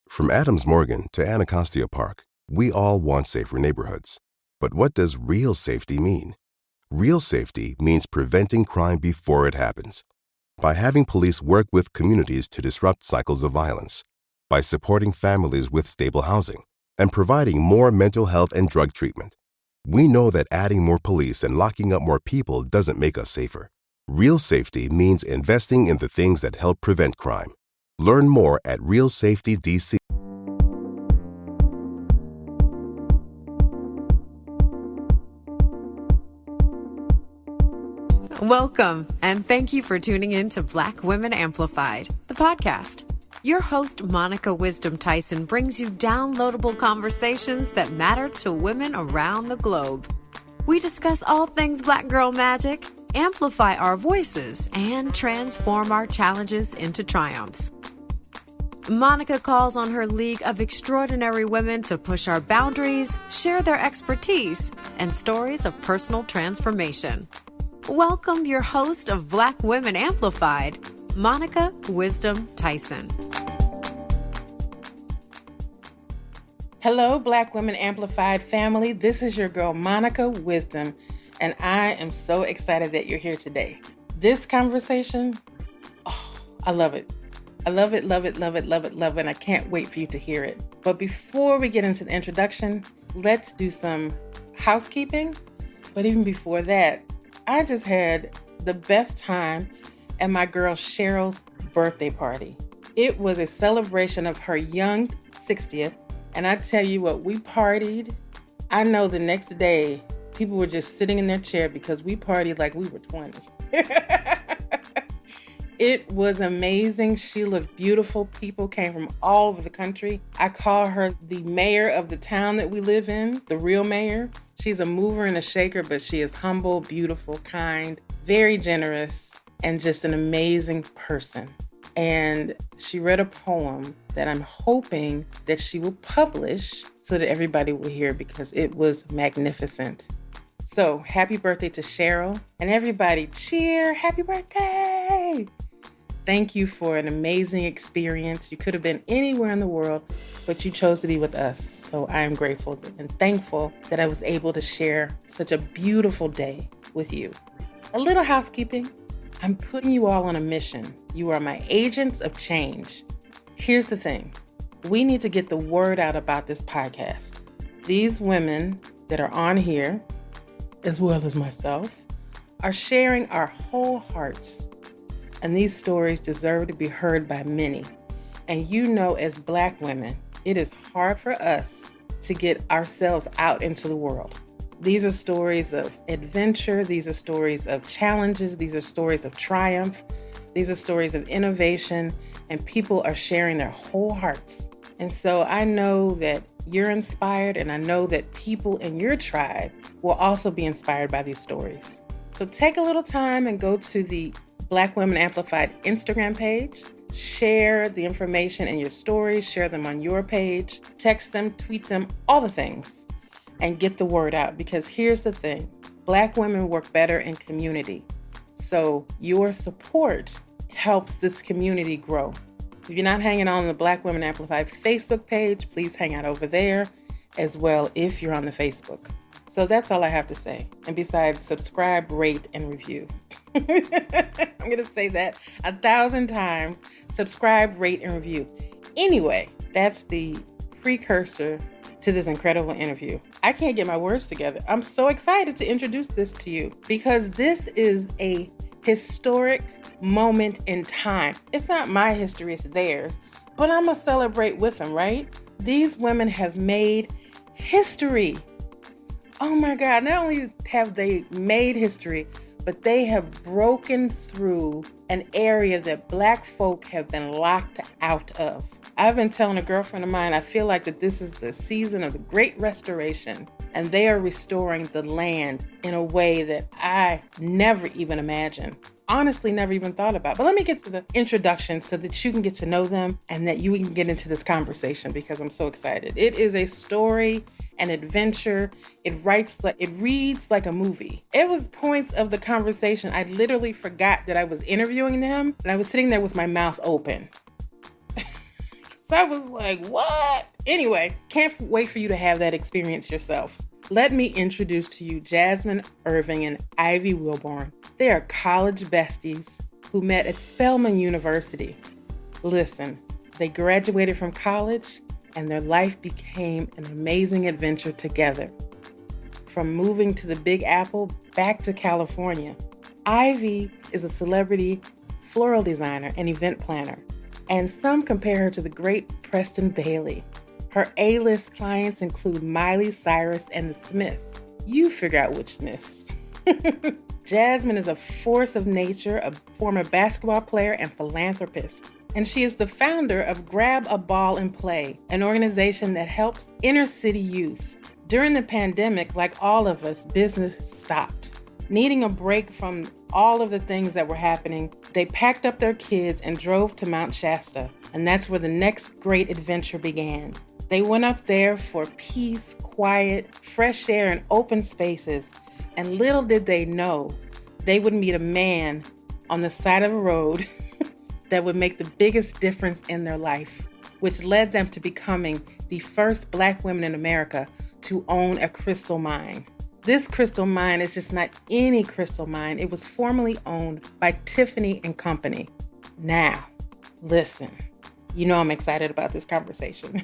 From Adams Morgan to Anacostia Park, we all want safer neighborhoods. But what does real safety mean? Real safety means preventing crime before it happens. By having police work with communities to disrupt cycles of violence, by supporting families with stable housing, and providing more mental health and drug treatment. We know that adding more police and locking up more people doesn't make us safer. Real safety means investing in the things that help prevent crime. Learn more at Real Safety DC. Welcome, and thank you for tuning in to Black Women Amplified, the podcast. Your host, Monica Wisdom Tyson, brings you downloadable conversations that matter to women around the globe. We discuss all things Black girl magic, amplify our voices, and transform our challenges into triumphs. Monica calls on her league of extraordinary women to push our boundaries, share their expertise, and stories of personal transformation. Welcome your host of Black Women Amplified, Monica Wisdom Tyson. Hello, Black Women Amplified family. This is your girl, Monica Wisdom, and I am so excited that you're here today. This conversation, I love it. I love it, love it, love it, love it, love it, and I can't wait for you to hear it. But before we get into the introduction, let's do some housekeeping. But even before that, I just had the best time at my girl Cheryl's birthday party. It was a celebration of her young 60th, and I tell you what, we partied. I know the next day, people were just sitting in their chair because we partied like we were 20. It was amazing. She looked beautiful. People came from all over the country. I call her the mayor of the town that we live in, the real mayor. She's a mover and a shaker, but she is humble, beautiful, kind, very generous, and just an amazing person. And she read a poem that I'm hoping that she will publish so that everybody will hear because it was magnificent. So happy birthday to Cheryl, and everybody cheer, happy birthday! Thank you for an amazing experience. You could have been anywhere in the world, but you chose to be with us. So I am grateful and thankful that I was able to share such a beautiful day with you. A little housekeeping. I'm putting you all on a mission. You are my agents of change. Here's the thing. We need to get the word out about this podcast. These women that are on here, as well as myself, are sharing our whole hearts. And these stories deserve to be heard by many. And you know, as Black women, it is hard for us to get ourselves out into the world. These are stories of adventure. These are stories of challenges. These are stories of triumph. These are stories of innovation. And people are sharing their whole hearts. And so I know that you're inspired, and I know that people in your tribe will also be inspired by these stories. So take a little time and go to the Black Women Amplified Instagram page. Share the information in your stories, share them on your page, text them, tweet them, all the things, and get the word out. Because here's the thing, Black women work better in community. So your support helps this community grow. If you're not hanging on the Black Women Amplified Facebook page, please hang out over there as well if you're on the Facebook. So that's all I have to say. And besides, subscribe, rate, and review. I'm going to say that 1,000 times. Subscribe, rate, and review. Anyway, that's the precursor to this incredible interview. I can't get my words together. I'm so excited to introduce this to you because this is a historic moment in time. It's not my history, it's theirs. But I'm going to celebrate with them, right? These women have made history. Oh my God, not only have they made history, but they have broken through an area that Black folk have been locked out of. I've been telling a girlfriend of mine, I feel like that this is the season of the Great Restoration, and they are restoring the land in a way that I never even imagined. Honestly, never even thought about. But let me get to the introduction so that you can get to know them and that you can get into this conversation because I'm so excited. It is a story, an adventure. It reads like a movie. It was points of the conversation I literally forgot that I was interviewing them, and I was sitting there with my mouth open. So I was like, what? Anyway, can't wait for you to have that experience yourself. Let me introduce to you Jazmine Erving and Ivy Welburn. They are college besties who met at Spelman University. Listen, they graduated from college and their life became an amazing adventure together. From moving to the Big Apple back to California, Ivy is a celebrity floral designer and event planner, and some compare her to the great Preston Bailey. Her A-list clients include Miley Cyrus and the Smiths. You figure out which Smiths. Jazmine is a force of nature, a former basketball player and philanthropist, and she is the founder of Grab a Ball and Play, an organization that helps inner city youth. During the pandemic, like all of us, business stopped. Needing a break from all of the things that were happening, they packed up their kids and drove to Mount Shasta, and that's where the next great adventure began. They went up there for peace, quiet, fresh air, and open spaces, and little did they know, they would meet a man on the side of a road that would make the biggest difference in their life, which led them to becoming the first Black women in America to own a crystal mine. This crystal mine is just not any crystal mine. It was formerly owned by Tiffany and Company. Now, listen, you know I'm excited about this conversation.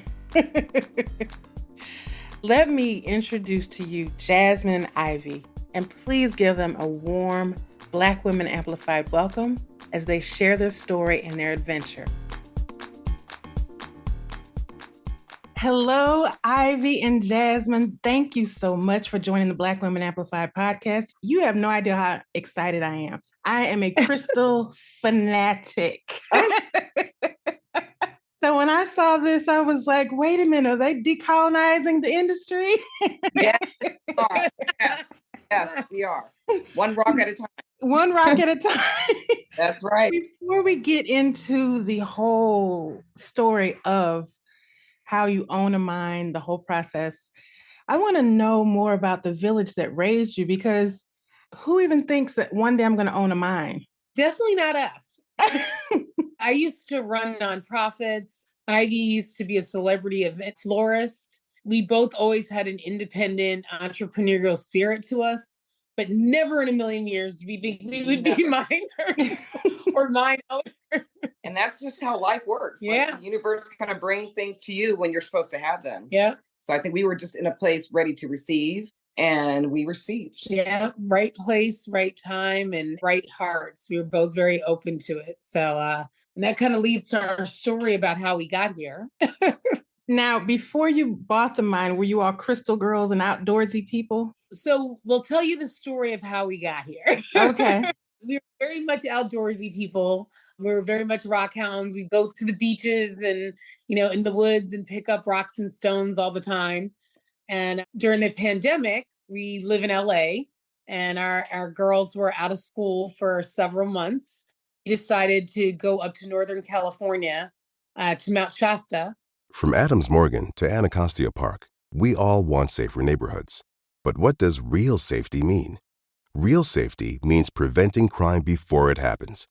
Let me introduce to you Jazmine and Ivy, and please give them a warm Black Women Amplified welcome as they share their story and their adventure. Hello, Ivy and Jazmine. Thank you so much for joining the Black Women Amplified podcast. You have no idea how excited I am. I am a crystal fanatic. So when I saw this, I was like, wait a minute, are they decolonizing the industry? Yes, we are. Yes, we are. One rock at a time. One rock at a time. That's right. Before we get into the whole story of how you own a mine, the whole process, I want to know more about the village that raised you, because who even thinks that one day I'm going to own a mine? Definitely not us. I used to run nonprofits. Ivy used to be a celebrity event florist. We both always had an independent entrepreneurial spirit to us, but never in a million years did we think we would be miners or mine owners. And that's just how life works. Yeah. Like the universe kind of brings things to you when you're supposed to have them. Yeah. So I think we were just in a place ready to receive, and we received. Yeah. Right place, right time, and right hearts. We were both very open to it. So, and that kind of leads to our story about how we got here. Now, before you bought the mine, were you all crystal girls and outdoorsy people? So we'll tell you the story of how we got here. Okay. We were very much outdoorsy people. We were very much rock hounds. We go to the beaches and, in the woods and pick up rocks and stones all the time. And during the pandemic, we live in LA, and our girls were out of school for several months. We decided to go up to Northern California, to Mount Shasta. From Adams Morgan to Anacostia Park, we all want safer neighborhoods. But what does real safety mean? Real safety means preventing crime before it happens.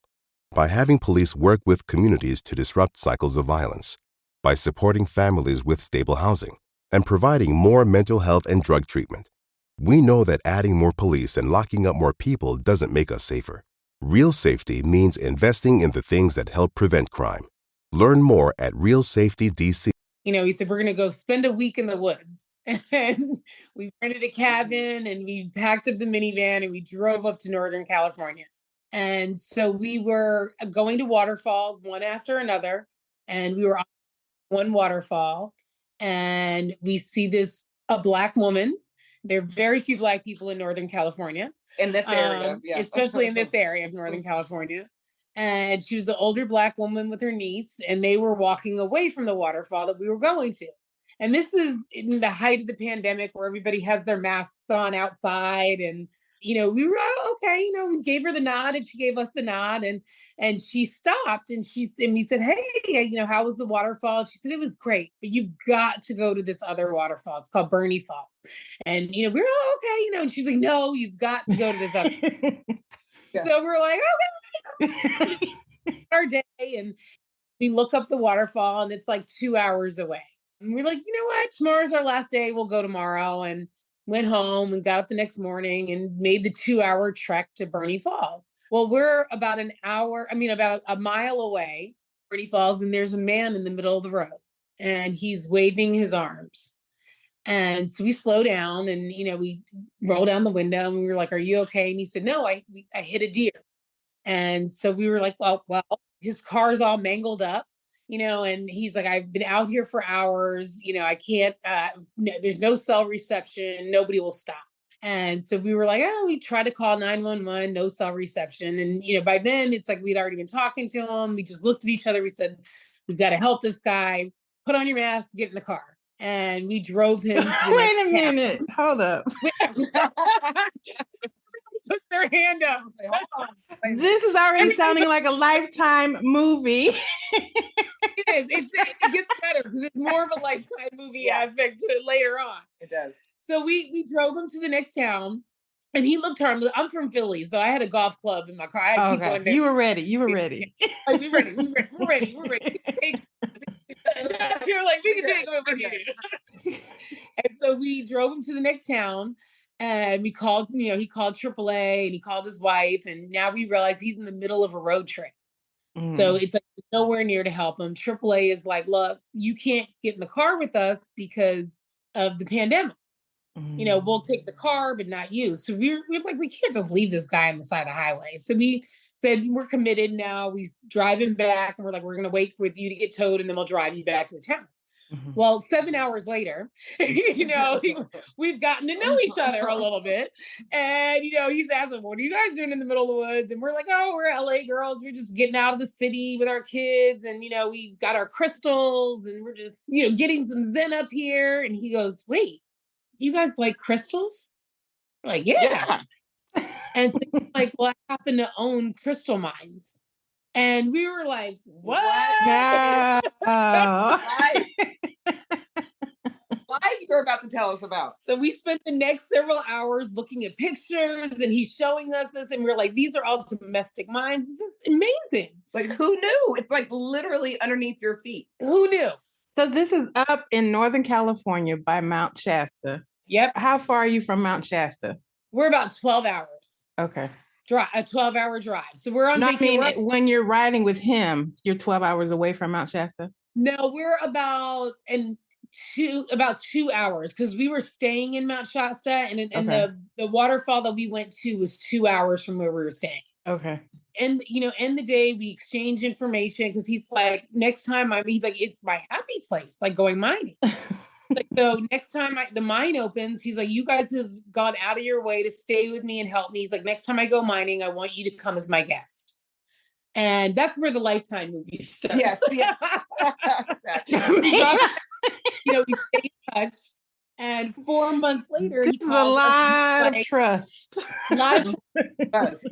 By having police work with communities to disrupt cycles of violence, by supporting families with stable housing, and providing more mental health and drug treatment. We know that adding more police and locking up more people doesn't make us safer. Real safety means investing in the things that help prevent crime. Learn more at Real Safety DC. He said, we're going to go spend a week in the woods. And we rented a cabin and we packed up the minivan and we drove up to Northern California. And so we were going to waterfalls one after another. And we were on one waterfall and we see a Black woman. There are very few Black people in Northern California. In this area, especially in this area of Northern California. And she was an older Black woman with her niece, and they were walking away from the waterfall that we were going to. And this is in the height of the pandemic where everybody has their masks on outside. And, we were okay, we gave her the nod and she gave us the nod, and she stopped and we said, hey, how was the waterfall? She said, it was great, but you've got to go to this other waterfall. It's called Bernie Falls. And, we were okay, and she's like, no, you've got to go to this other. Yeah. So we're like, okay. Our day, and We look up the waterfall and it's like 2 hours away. And we're like, you know what? Tomorrow's our last day. We'll go tomorrow. And went home and got up the next morning and made the 2-hour trek to Bernie Falls. Well, we're about about a mile away, Bernie Falls, and there's a man in the middle of the road and he's waving his arms. And so we slow down and, we roll down the window and we were like, are you okay? And he said, no, I hit a deer. And so we were like, well, his car's all mangled up, and he's like, I've been out here for hours, I can't, there's no cell reception. Nobody will stop. And so we were like, we tried to call 911, no cell reception. And, by then it's like, we'd already been talking to him. We just looked at each other. We said, we've got to help this guy. Put on your mask, get in the car. And we drove him to the Wait a minute. Hold up. Put their hand up. Say, hold on. This is already sounding like a Lifetime movie. It is. It gets better because there's more of a Lifetime movie aspect to it later on. It does. So we drove him to the next town and he looked harmless. I'm from Philly, so I had a golf club in my car. I had people in there. You were ready. Like, we're ready. We're ready. You're like, we can take him if we need it. And so we drove him to the next town. And we called, he called AAA and he called his wife. And now we realize he's in the middle of a road trip. So it's like nowhere near to help him. AAA is like, look, you can't get in the car with us because of the pandemic. We'll take the car, but not you. So we're like, we can't just leave this guy on the side of the highway. So we said, we're committed now. We drive him back and we're like, we're going to wait for you to get towed and then we'll drive you back to the town. Well, 7 hours later, we've gotten to know each other a little bit. And, he's asking, what are you guys doing in the middle of the woods? And we're like, we're LA girls. We're just getting out of the city with our kids. And, we got our crystals and we're just, getting some Zen up here. And he goes, wait, you guys like crystals? We're like, yeah. And so he's like, well, I happen to own crystal mines. And we were like, what? Why you're about to tell us about. So we spent the next several hours looking at pictures and he's showing us this. And we're like, these are all domestic mines. This is amazing. Like, who knew? It's like literally underneath your feet. Who knew? So this is up in Northern California by Mount Shasta. Yep. How far are you from Mount Shasta? We're about 12 hours. Okay. A 12-hour drive. So we're on vacation. When you're riding with him, you're 12 hours away from Mount Shasta? No, we're about 2 hours because we were staying in Mount Shasta and the waterfall that we went to was 2 hours from where we were staying. Okay. And, end the day, we exchange information because he's like, next time he's like, it's my happy place, like going mining. Like, so next time the mine opens, he's like, you guys have gone out of your way to stay with me and help me. He's like, next time I go mining, I want you to come as my guest. And that's where the Lifetime movie starts. Yes. Yeah. We stay in touch. And 4 months later, he calls a lot of trust. A lot of trust.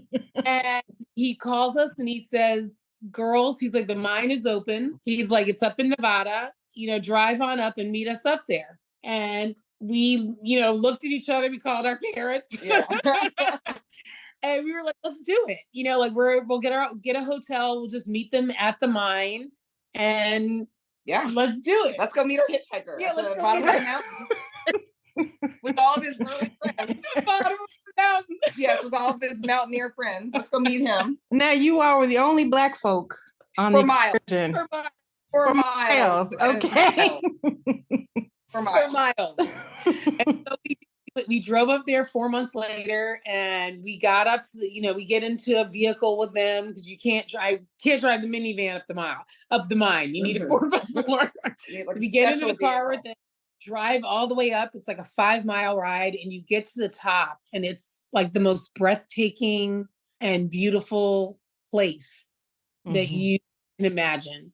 And he calls us and he says, girls, he's like, the mine is open. He's like, it's up in Nevada. Drive on up and meet us up there. And we, looked at each other. We called our parents. Yeah. And we were like, let's do it. We'll get a hotel. We'll just meet them at the mine. And let's do it. Let's go meet our hitchhiker. Yeah, let's go meet our with all of his early friends. Yes, with all of his mountaineer friends. Let's go meet him. Now you all were the only Black folk on the excursion. For miles. Okay. For miles. And so we drove up there 4 months later and we got up to we get into a vehicle with them because you can't drive the minivan up the mine. You need a 4x4. We get into the car with them, drive all the way up. It's like a 5-mile ride and you get to the top and it's like the most breathtaking and beautiful place that you can imagine.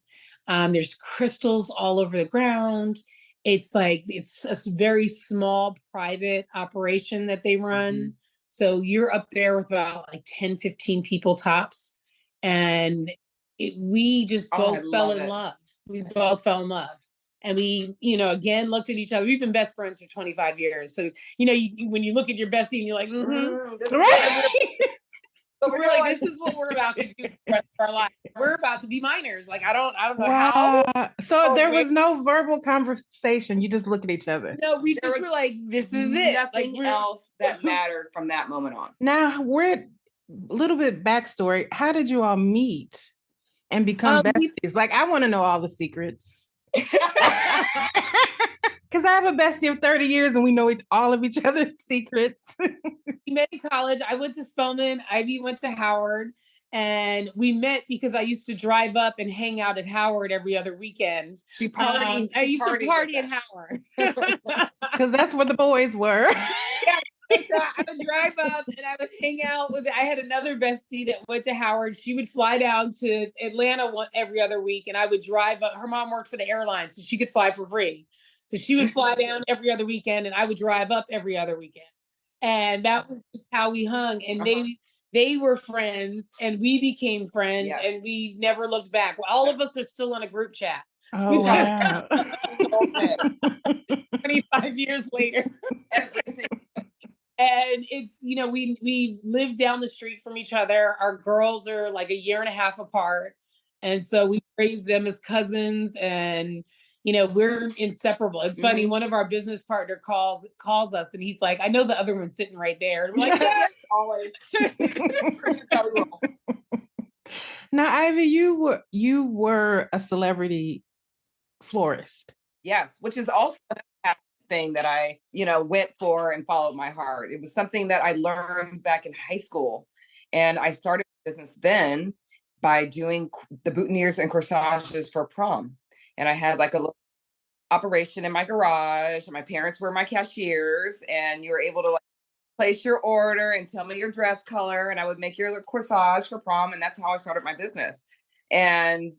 There's crystals all over the ground. It's like, it's a very small private operation that they run. So you're up there with about like 10, 15 people tops. And we just both fell in love. We both fell in love. And we, again, looked at each other. We've been best friends for 25 years. So, when you look at your bestie and you're like, right. But we're like, this is what we're about to do for the rest of our life. We're about to be minors. Like, I don't know how. So there was no verbal conversation. You just look at each other. No, we just were like, this is it. Nothing else that mattered from that moment on. Now, we're a little bit backstory. How did you all meet and become besties? Like, I want to know all the secrets. Because I have a bestie of 30 years and we know all of each other's secrets. We met in college. I went to Spelman. Ivy went to Howard. And we met because I used to drive up and hang out at Howard every other weekend. I used to party at Howard. Because that's where the boys were. Yeah. I would drive up and I would hang out with, I had another bestie that went to Howard. She would fly down to Atlanta every other week and I would drive up. Her mom worked for the airline, so she could fly for free. So she would fly down every other weekend and I would drive up every other weekend. And that was just how we hung. And they were friends and we became friends and we never looked back. Well, all of us are still in a group chat. Oh, wow. 25 years later. And it's, we live down the street from each other. Our girls are like a year and a half apart. And so we raised them as cousins and, we're inseparable. It's funny. One of our business partner calls us and he's like, I know the other one's sitting right there. And I'm like, yes, always. Now, Ivy, you were a celebrity florist. Yes, which is also a thing that I, went for and followed my heart. It was something that I learned back in high school. And I started business then by doing the boutonnieres and corsages for prom. And I had like a little operation in my garage and my parents were my cashiers and you were able to place your order and tell me your dress color and I would make your corsage for prom. And that's how I started my business. And,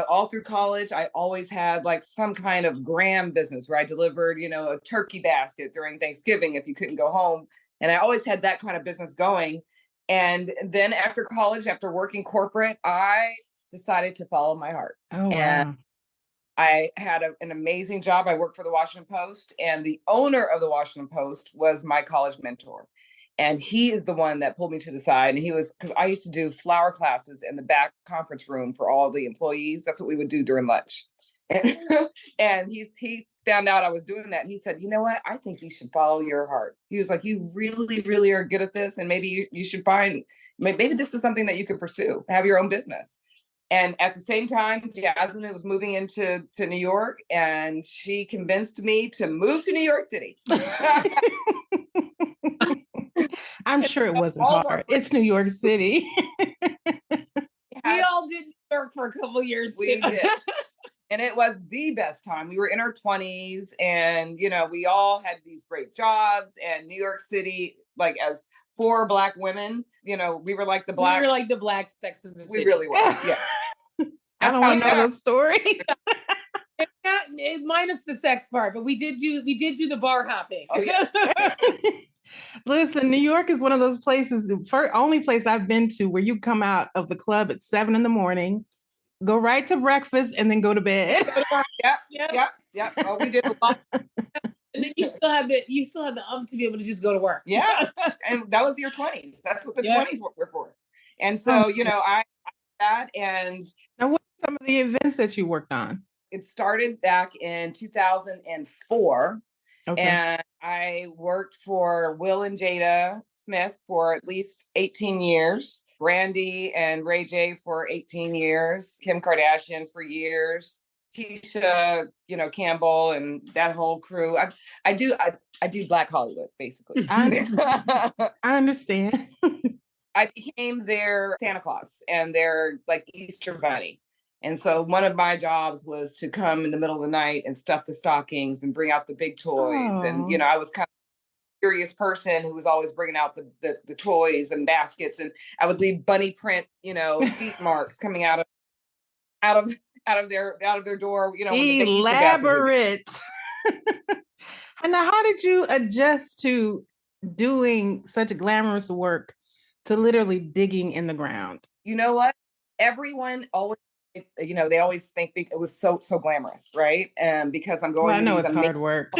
all through college, I always had like some kind of gram business where I delivered, a turkey basket during Thanksgiving if you couldn't go home. And I always had that kind of business going. And then after college, after working corporate, I decided to follow my heart. Oh, wow. And I had an amazing job. I worked for the Washington Post, and the owner of the Washington Post was my college mentor. And he is the one that pulled me to the side. And because I used to do flower classes in the back conference room for all the employees. That's what we would do during lunch. And he found out I was doing that. And he said, you know what? I think you should follow your heart. He was like, you really, really are good at this. And maybe you should maybe this is something that you could pursue, have your own business. And at the same time, Jazmine was moving into New York and she convinced me to move to New York City. I'm sure it wasn't hard. It's New York City. We all did work for a couple years too. We did. And it was the best time. We were in our 20s and, we all had these great jobs and New York City, like as 4 Black women, we were like the Black. We were like the Black Sex in the City. We really were, yes. I don't want to know those stories. Minus the sex part, but we did do the bar hopping. Oh, yeah. Listen, New York is one of those places, the only place I've been to where you come out of the club at 7 a.m, go right to breakfast, and then go to bed. Yep. Oh, we did a lot. And then you still have the to be able to just go to work. Yeah, and that was your 20s. That's what the 20s were for. And so, I that. And now, what are some of the events that you worked on? It started back in 2004. Okay. And I worked for Will and Jada Smith for at least 18 years, Brandy and Ray J for 18 years, Kim Kardashian for years, Tisha, Campbell and that whole crew. I do Black Hollywood, basically. I understand. I became their Santa Claus and their like Easter bunny. And so one of my jobs was to come in the middle of the night and stuff the stockings and bring out the big toys. Oh. And, I was kind of a curious person who was always bringing out the toys and baskets. And I would leave bunny print, feet marks coming out of their door, Elaborate. And now, how did you adjust to doing such glamorous work to literally digging in the ground? You know what? Everyone always, they always think it was so glamorous, right? And because I'm going, I know it's hard work.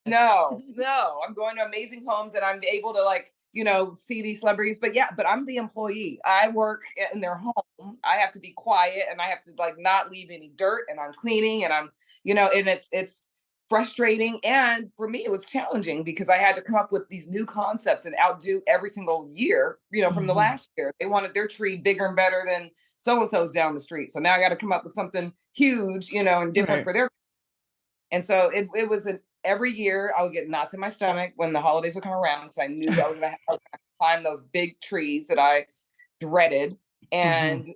No, I'm going to amazing homes and I'm able to like see these celebrities. But yeah, but I'm the employee. I work in their home. I have to be quiet and I have to like not leave any dirt, and I'm cleaning, and I'm, and it's frustrating. And for me, it was challenging because I had to come up with these new concepts and outdo every single year, from the last year. They wanted their tree bigger and better than so-and-so's down the street. So now I got to come up with something huge, and different for their. And so it was every year I would get knots in my stomach when the holidays would come around, because I knew that I was going to climb those big trees that I dreaded. And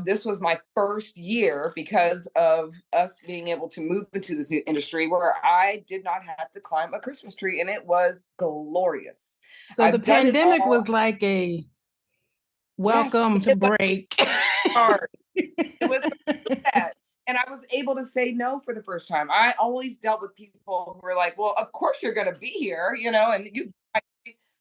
this was my first year because of us being able to move into this new industry where I did not have to climb a Christmas tree, and it was glorious. So the pandemic was like a welcome to break. Hard. It was bad. And I was able to say no for the first time. I always dealt with people who were like, well, of course you're going to be here, and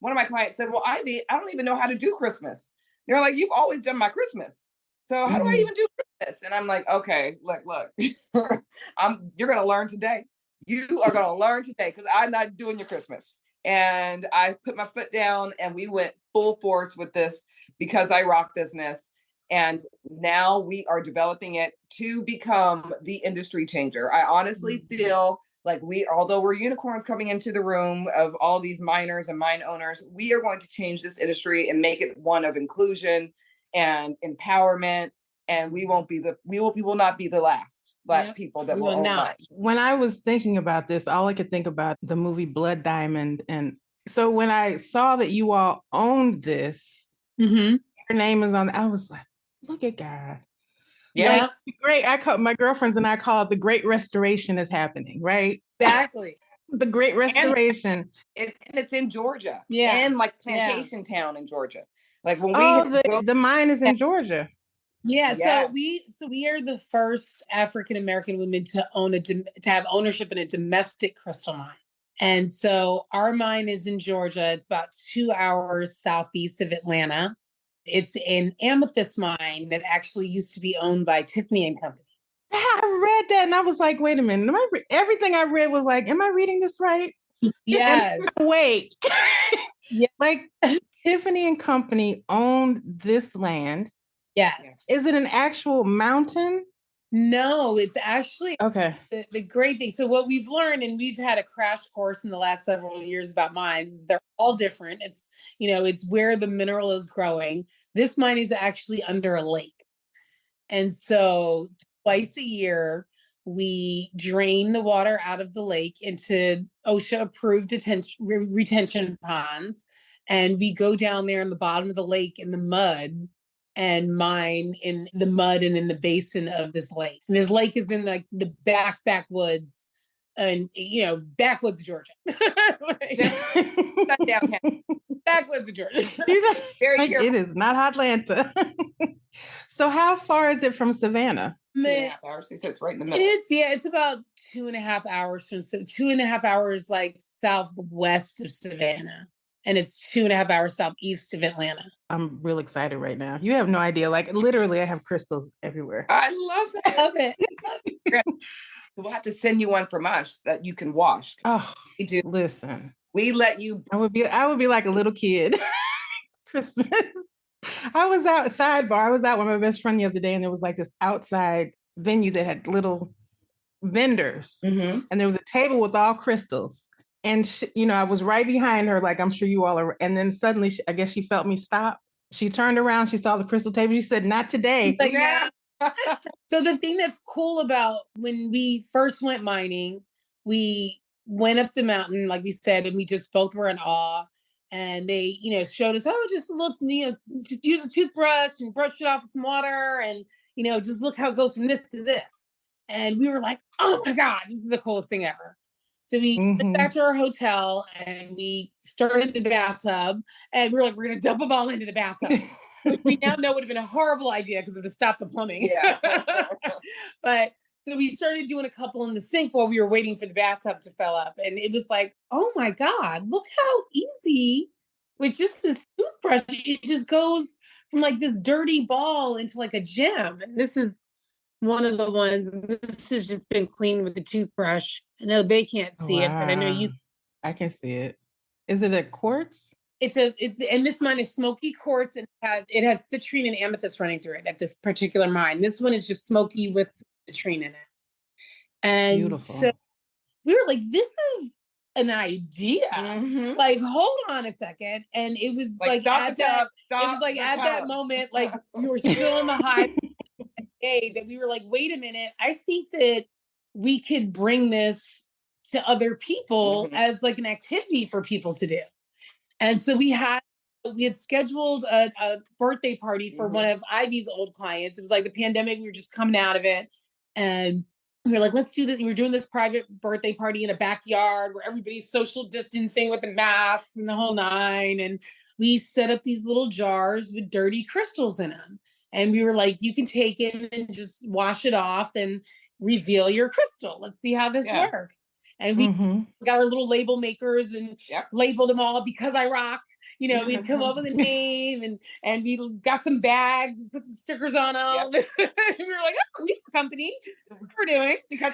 one of my clients said, well, Ivy, I don't even know how to do Christmas. They're like, you've always done my Christmas. So how do I even do Christmas? And I'm like, okay, look, you're going to learn today. You are going to learn today because I'm not doing your Christmas. And I put my foot down and we went full force with this because I rock business. And now we are developing it to become the industry changer. I honestly feel like although we're unicorns coming into the room of all these miners and mine owners, we are going to change this industry and make it one of inclusion and empowerment. And we will not be the last Black people that will not. When I was thinking about this, all I could think about the movie Blood Diamond. And so when I saw that you all owned this, your name is on, I was like, look at God. Yeah. Great. My girlfriends and I call it the Great Restoration is happening, right? Exactly. The Great Restoration. And it's in Georgia. Yeah. And like Plantation Town in Georgia. Like when the mine is in Georgia. Yeah. Yes. So we are the first African American women to have ownership in a domestic crystal mine. And so our mine is in Georgia. It's about 2 hours southeast of Atlanta. It's an amethyst mine that actually used to be owned by Tiffany and Company. I read that and I was like, wait a minute. Everything I read was like, am I reading this right? Yes. Wait. Like Tiffany and Company owned this land. Yes. Is it an actual mountain? No, it's actually the great thing. So what we've learned, and we've had a crash course in the last several years about mines, is they're all different. It's, it's where the mineral is growing. This mine is actually under a lake. And so twice a year, we drain the water out of the lake into OSHA approved retention ponds. And we go down there in the bottom of the lake in the mud and mine in the mud and in the basin of this lake. And this lake is in like the backwoods and, backwoods, Georgia. Downtown. Backwoods of Georgia. Very like it is not Atlanta. So how far is it from Savannah? 2.5 hours. They said it's right in the middle. It's about 2.5 hours from 2.5 hours like southwest of Savannah. And it's 2.5 hours southeast of Atlanta. I'm real excited right now. You have no idea. Like literally, I have crystals everywhere. I love that. Love it. We'll have to send you one from us that you can wash. Oh, we do. Listen, we let you. I would be like a little kid. Christmas. I was out with my best friend the other day, and there was like this outside venue that had little vendors, and there was a table with all crystals. And I was right behind her, like I'm sure you all are. And then suddenly, I guess she felt me stop. She turned around, she saw the crystal table. She said, "Not today." Like, yeah. So the thing that's cool about when we first went mining, we went up the mountain, like we said, and we just both were in awe. And they, showed us, just look, just use a toothbrush and brush it off with some water, and just look how it goes from this to this. And we were like, oh my God, this is the coolest thing ever. So we went back to our hotel and we started the bathtub, and we were like, we're going to dump them all into the bathtub. We now know it would have been a horrible idea because it would have stopped the plumbing. Yeah. But so we started doing a couple in the sink while we were waiting for the bathtub to fill up. And it was like, oh my God, look how easy with just a toothbrush, it just goes from like this dirty ball into like a gem. And this is one of the ones, this has just been cleaned with a toothbrush. I know they can't see it, but I know you. I can see it. Is it a quartz? and this mine is smoky quartz, and it has citrine and amethyst running through it at this particular mine. This one is just smoky with citrine in it. And so Beautiful. we were like, this is an idea. Mhm. Like, hold on a second. And it was Like, like stop at the that, tub, it stop was like the at that tub. moment, like we were still in the high day that we were like, wait a minute, I think that we could bring this to other people Mhm. as like an activity for people to do. And so we had scheduled a birthday party for one of Ivy's old clients. It was like the pandemic, we were just coming out of it. And we were like, let's do this. We were doing this private birthday party in a backyard where everybody's social distancing with the masks and the whole nine. And we set up these little jars with dirty crystals in them. And we were like, you can take it and just wash it off and reveal your crystal. Let's see how this Yeah. works. And we Mm-hmm. got our little label makers and Yep. labeled them all because I rock. You know, we'd come up with a name and we got some bags and put some stickers on them. Yep. And we were like, oh, we have a company. This is what we're doing. Because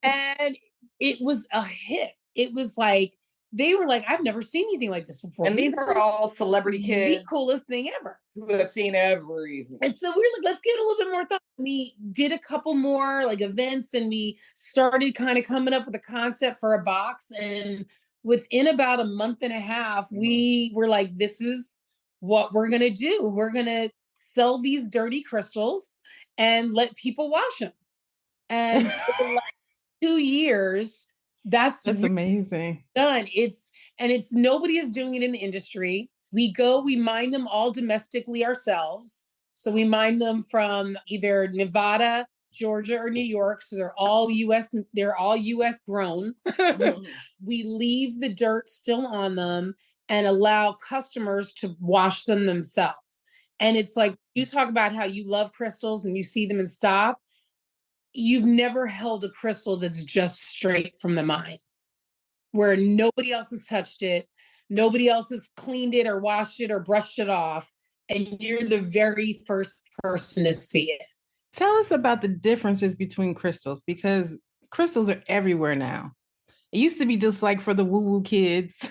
and it was a hit. It was like, they were like, I've never seen anything like this before. And these are all celebrity the kids coolest thing ever. who have seen everything. And so we were like, let's give it a little bit more thought. We did a couple more like events and we started kind of coming up with a concept for a box. And within about a month and a half, we were like, this is what we're going to do. We're going to sell these dirty crystals and let people wash them. And for the last 2 years, that's amazing. done. It's nobody is doing it in the industry. We mine them all domestically ourselves. So we mine them from either Nevada, Georgia, or New York. So they're all US grown. We leave the dirt still on them and allow customers to wash them themselves. And it's like, you talk about how you love crystals and you see them in stock. You've never held a crystal that's just straight from the mine, where nobody else has touched it, nobody else has cleaned it or washed it or brushed it off, and you're the very first person to see it. Tell us about the differences between crystals, because crystals are everywhere now. It used to be just like for the woo-woo kids,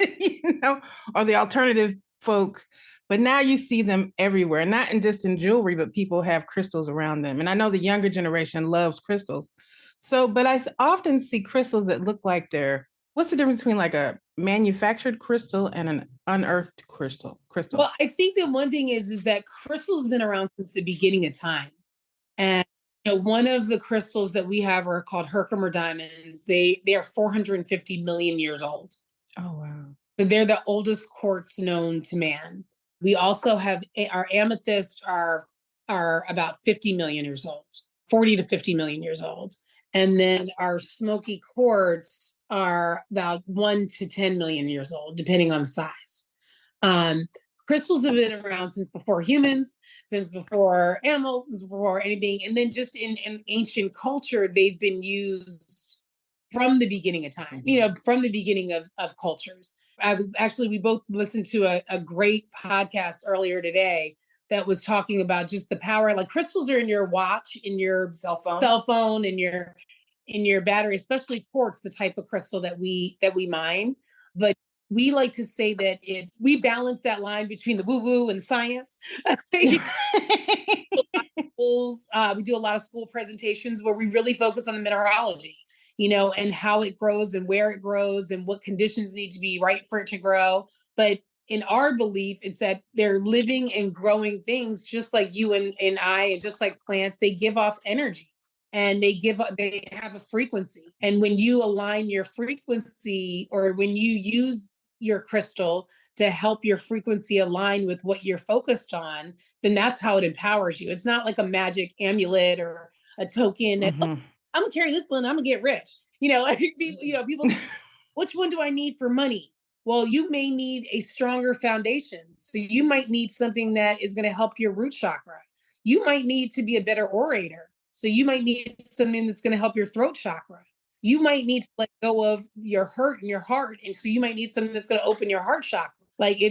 or the alternative folk, but now you see them everywhere, not just in jewelry, but people have crystals around them. And I know the younger generation loves crystals. So, but I often see crystals that look like what's the difference between like a manufactured crystal and an unearthed crystal? Well, I think that one thing is that crystals have been around since the beginning of time. And one of the crystals that we have are called Herkimer diamonds. They are 450 million years old. Oh, wow. So they're the oldest quartz known to man. We also have our amethysts are about 50 million years old, 40 to 50 million years old. And then our smoky quartz are about 1 to 10 million years old, depending on the size. Crystals have been around since before humans, since before animals, since before anything. And then just in ancient culture, they've been used from the beginning of time, from the beginning of cultures. We both listened to a great podcast earlier today that was talking about just the power, like crystals are in your watch, in your cell phone, in your battery, especially quartz, the type of crystal that we mine. But we like to say that we balance that line between the woo-woo and science. We do a lot of school presentations where we really focus on the mineralogy, and how it grows and where it grows and what conditions need to be right for it to grow. But in our belief, it's that they're living and growing things just like you and I, and just like plants. They give off energy and they have a frequency. And when you align your frequency, or when you use your crystal to help your frequency align with what you're focused on, then that's how it empowers you. It's not like a magic amulet or a token that I'm gonna carry this one, I'm gonna get rich. People, which one do I need for money? Well, you may need a stronger foundation. So you might need something that is going to help your root chakra. You might need to be a better orator. So you might need something that's going to help your throat chakra. You might need to let go of your hurt in your heart. And so you might need something that's going to open your heart chakra. Like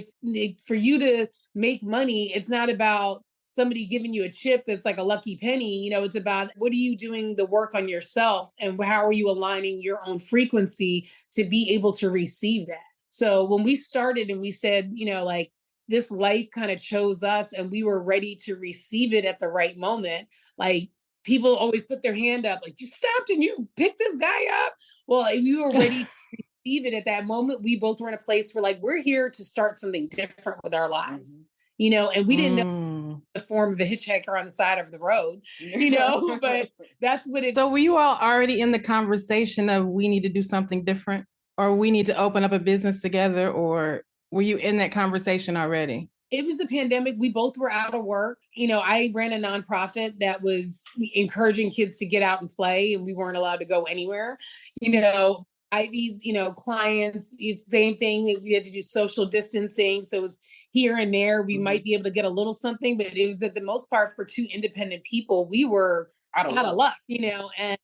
for you to make money, it's not about somebody giving you a chip that's like a lucky penny. You know, it's about what are you doing the work on yourself and how are you aligning your own frequency to be able to receive that. So when we started and we said, you know, like this life kind of chose us and we were ready to receive it at the right moment, like people always put their hand up, like you stopped and you picked this guy up. Well, if we were ready to receive it at that moment, we both were in a place where like, we're here to start something different with our lives, you know, and we didn't know the form of a hitchhiker on the side of the road, you know, but that's what it. So were you all already in the conversation of we need to do something different or we need to open up a business together, or were you in that conversation already? It was the pandemic. We both were out of work. You know, I ran a nonprofit that was encouraging kids to get out and play, and we weren't allowed to go anywhere. You know, Ivy's, you know, clients, it's the same thing. We had to do social distancing. So it was here and there. We might be able to get a little something, but it was at the most part for two independent people. We were out of luck, you know, and,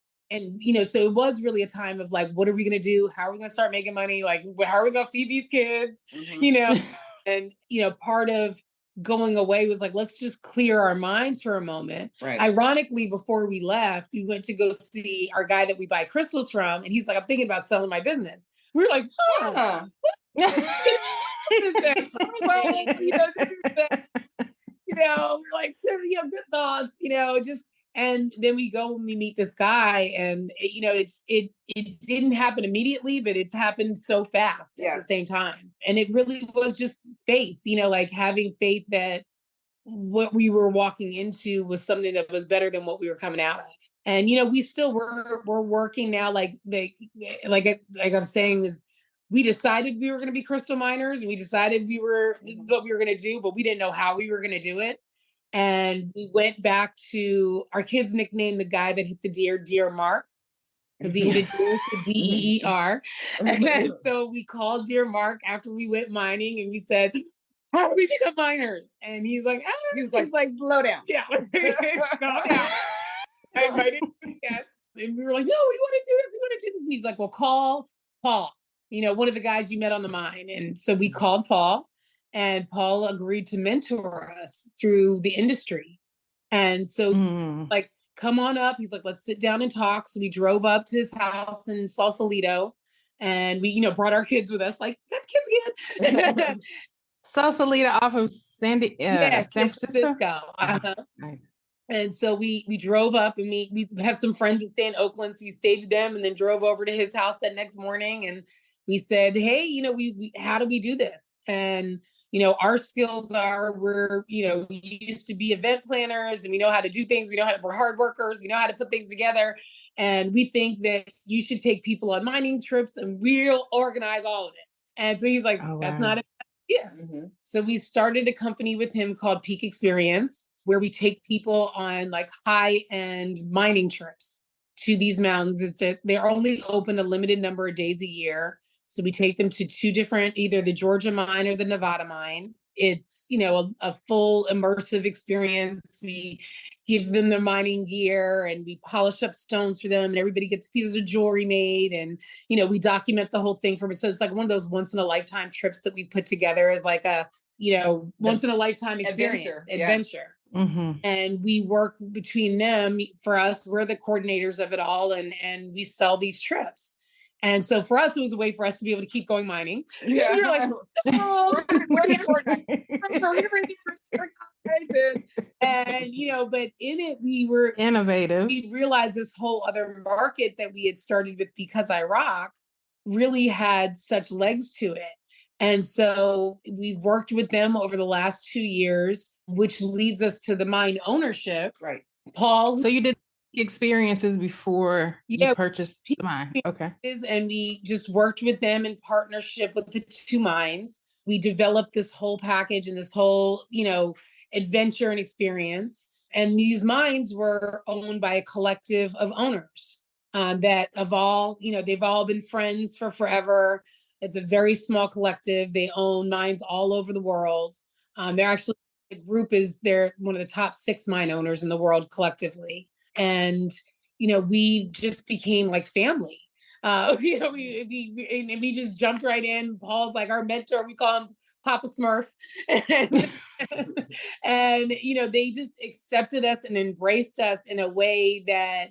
you know, so it was really a time of like, what are we going to do? How are we going to start making money? Like, how are we going to feed these kids? You know? And, you know, part of going away was like, let's just clear our minds for a moment. Right. Ironically, before we left, we went to go see our guy that we buy crystals from. And he's like, I'm thinking about selling my business. We were like, huh. You know, we're like, you know, good thoughts, you know, just. And then we go and we meet this guy, and you know, it didn't happen immediately, but it's happened so fast at the same time. And it really was just faith, you know, like having faith that what we were walking into was something that was better than what we were coming out of. And you know, we still we're working now, like I'm saying is. We decided we were going to be crystal miners, and we decided this is what we were going to do, but we didn't know how we were going to do it. And we went back to our kids nicknamed the guy that hit the deer Mark, because he hit a deer, so DEER. And so we called Dear Mark after we went mining, and we said, how do we become miners? And he's like, he was like, slow down. Yeah. Calm down. I invited him to guest, and we were like, no, we want to do this. We want to do this. And he's like, well, call Paul, you know, one of the guys you met on the mine. And so we called Paul. And Paul agreed to mentor us through the industry. And so like, come on up. He's like, let's sit down and talk. So we drove up to his house in Sausalito, and we, you know, brought our kids with us, like, that kid's good. Sausalito off of San Francisco. Nice. And so we drove up, and we had some friends that stay in Oakland. So we stayed with them and then drove over to his house that next morning. And we said, hey, you know, we how do we do this? And you know, our skills are, we're, you know, we used to be event planners, and we know how to do things. We're hard workers. We know how to put things together. And we think that you should take people on mining trips, and we'll organize all of it. And so he's like, that's not a good idea. So we started a company with him called Peak Experience, where we take people on like high-end mining trips to these mountains. They're only open a limited number of days a year. So we take them to two different, either the Georgia mine or the Nevada mine. It's, you know, a full immersive experience. We give them their mining gear, and we polish up stones for them, and everybody gets pieces of jewelry made. And, you know, we document the whole thing for them. So it's like one of those once in a lifetime trips that we put together as like a, you know, once in a lifetime experience, adventure. And we work between them. For us, we're the coordinators of it all, and we sell these trips. And so for us, it was a way for us to be able to keep going mining. Yeah. We were like, oh, and, you know, but in it, we were innovative. We realized this whole other market that we had started with Because I Rock really had such legs to it. And so we've worked with them over the last 2 years, which leads us to the mine ownership. Right. Paul. So you did experiences before you purchased the mine. Okay. And we just worked with them in partnership with the two mines. We developed this whole package and this whole, you know, adventure and experience. And these mines were owned by a collective of owners that have all, you know, they've all been friends for forever. It's a very small collective. They own mines all over the world. They're actually, the group they're one of the top 6 mine owners in the world collectively. And, you know, we just became like family. You know, we just jumped right in. Paul's like our mentor. We call him Papa Smurf. And, and, they just accepted us and embraced us in a way that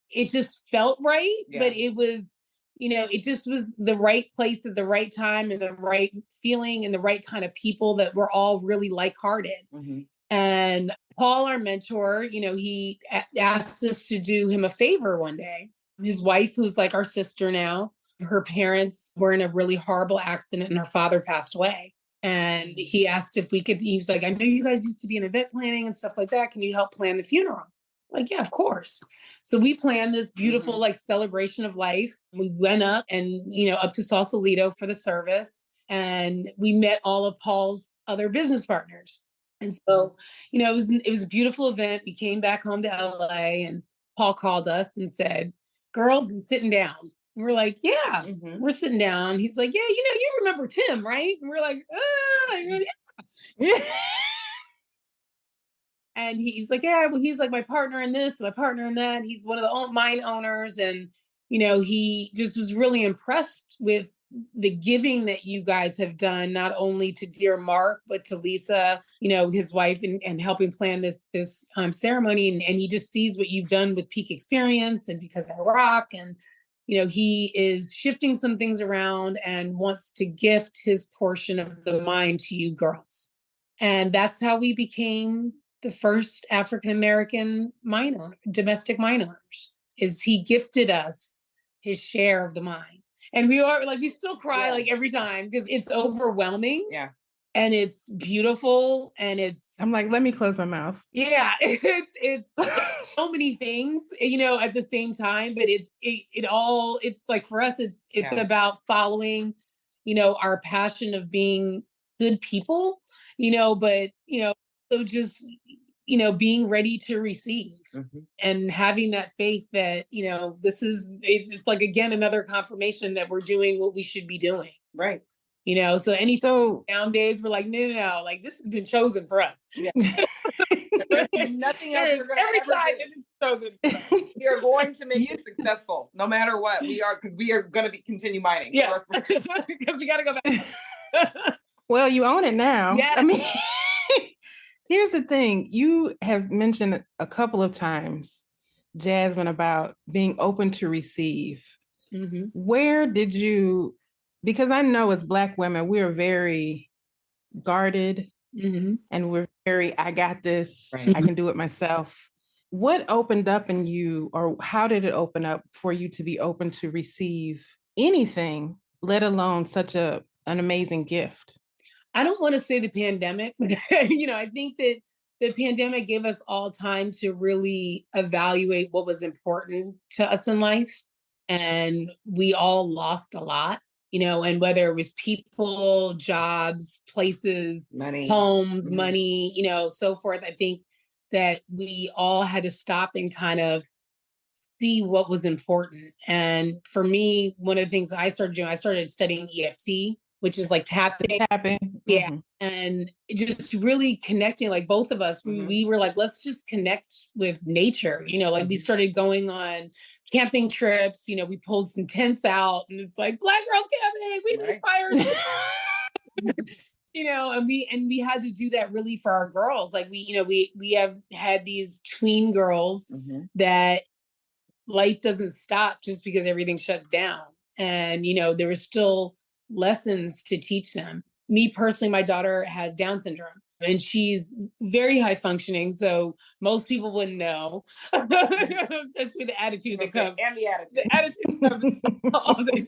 it just felt right, but it was, it just was the right place at the right time and the right feeling and the right kind of people that were all really like-hearted. Mm-hmm. And Paul, our mentor, he asked us to do him a favor one day. His wife, who's like our sister now, her parents were in a really horrible accident and her father passed away. And he asked if we could, he was like, I know you guys used to be in event planning and stuff like that. Can you help plan the funeral? Like, yeah, of course. So we planned this beautiful, like, celebration of life. We went up and, up to Sausalito for the service. And we met all of Paul's other business partners. And so, it was a beautiful event. We came back home to LA and Paul called us and said, girls, I'm sitting down. And we're like, yeah, we're sitting down. He's like, yeah, you remember Tim, right? And we're like, yeah. And he's like, yeah, well, he's like my partner in this, my partner in that. He's one of the mine owners. And, he just was really impressed with the giving that you guys have done, not only to dear Mark, but to Lisa, his wife, and helping plan this ceremony. And he just sees what you've done with Peak Experience and Because I Rock. And, he is shifting some things around and wants to gift his portion of the mine to you girls. And that's how we became the first African-American domestic mine owners, is he gifted us his share of the mine. And we still cry like every time because it's overwhelming. Yeah. And it's beautiful. And I'm like, let me close my mouth. Yeah. It's so many things, at the same time, but it's like, for us, it's about following, our passion of being good people, but, so just, being ready to receive and having that faith that, it's like, again, another confirmation that we're doing what we should be doing. Right. So down days, we're like, no, like, this has been chosen for us. Yeah. Nothing else you're going to ever do. We are going to make it successful, no matter what. We are going to continue mining. Yeah. Because we got to go back. Well, you own it now. Yeah. I mean, here's the thing. You have mentioned a couple of times, Jazmine, about being open to receive. Mm-hmm. Where did you, because I know as Black women, we are very guarded and we're very, I got this, right. I can do it myself. What opened up in you, or how did it open up for you to be open to receive anything, let alone such an amazing gift? I don't want to say the pandemic, but I think that the pandemic gave us all time to really evaluate what was important to us in life. And we all lost a lot, and whether it was people, jobs, places, money, homes, money, so forth. I think that we all had to stop and kind of see what was important. And for me, one of the things I started doing, I started studying EFT, which is like tapping. Yeah. Mm-hmm. And just really connecting, like both of us, we were like, let's just connect with nature. Like we started going on camping trips, we pulled some tents out and it's like Black girls camping, we need fires. And we had to do that really for our girls. Like we have had these tween girls that life doesn't stop just because everything shuts down. And, there were still lessons to teach them. Me personally, my daughter has Down syndrome and she's very high functioning. So most people wouldn't know, especially the attitude that comes. And the attitude. The attitude comes all day.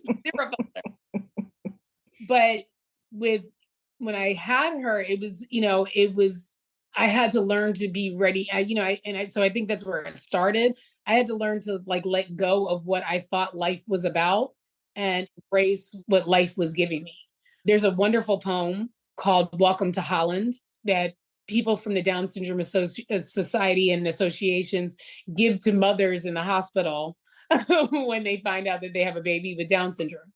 But when I had her, it was, I had to learn to be ready. So I think that's where it started. I had to learn to like let go of what I thought life was about and embrace what life was giving me. There's a wonderful poem called Welcome to Holland that people from the Down Syndrome Society and associations give to mothers in the hospital when they find out that they have a baby with Down syndrome.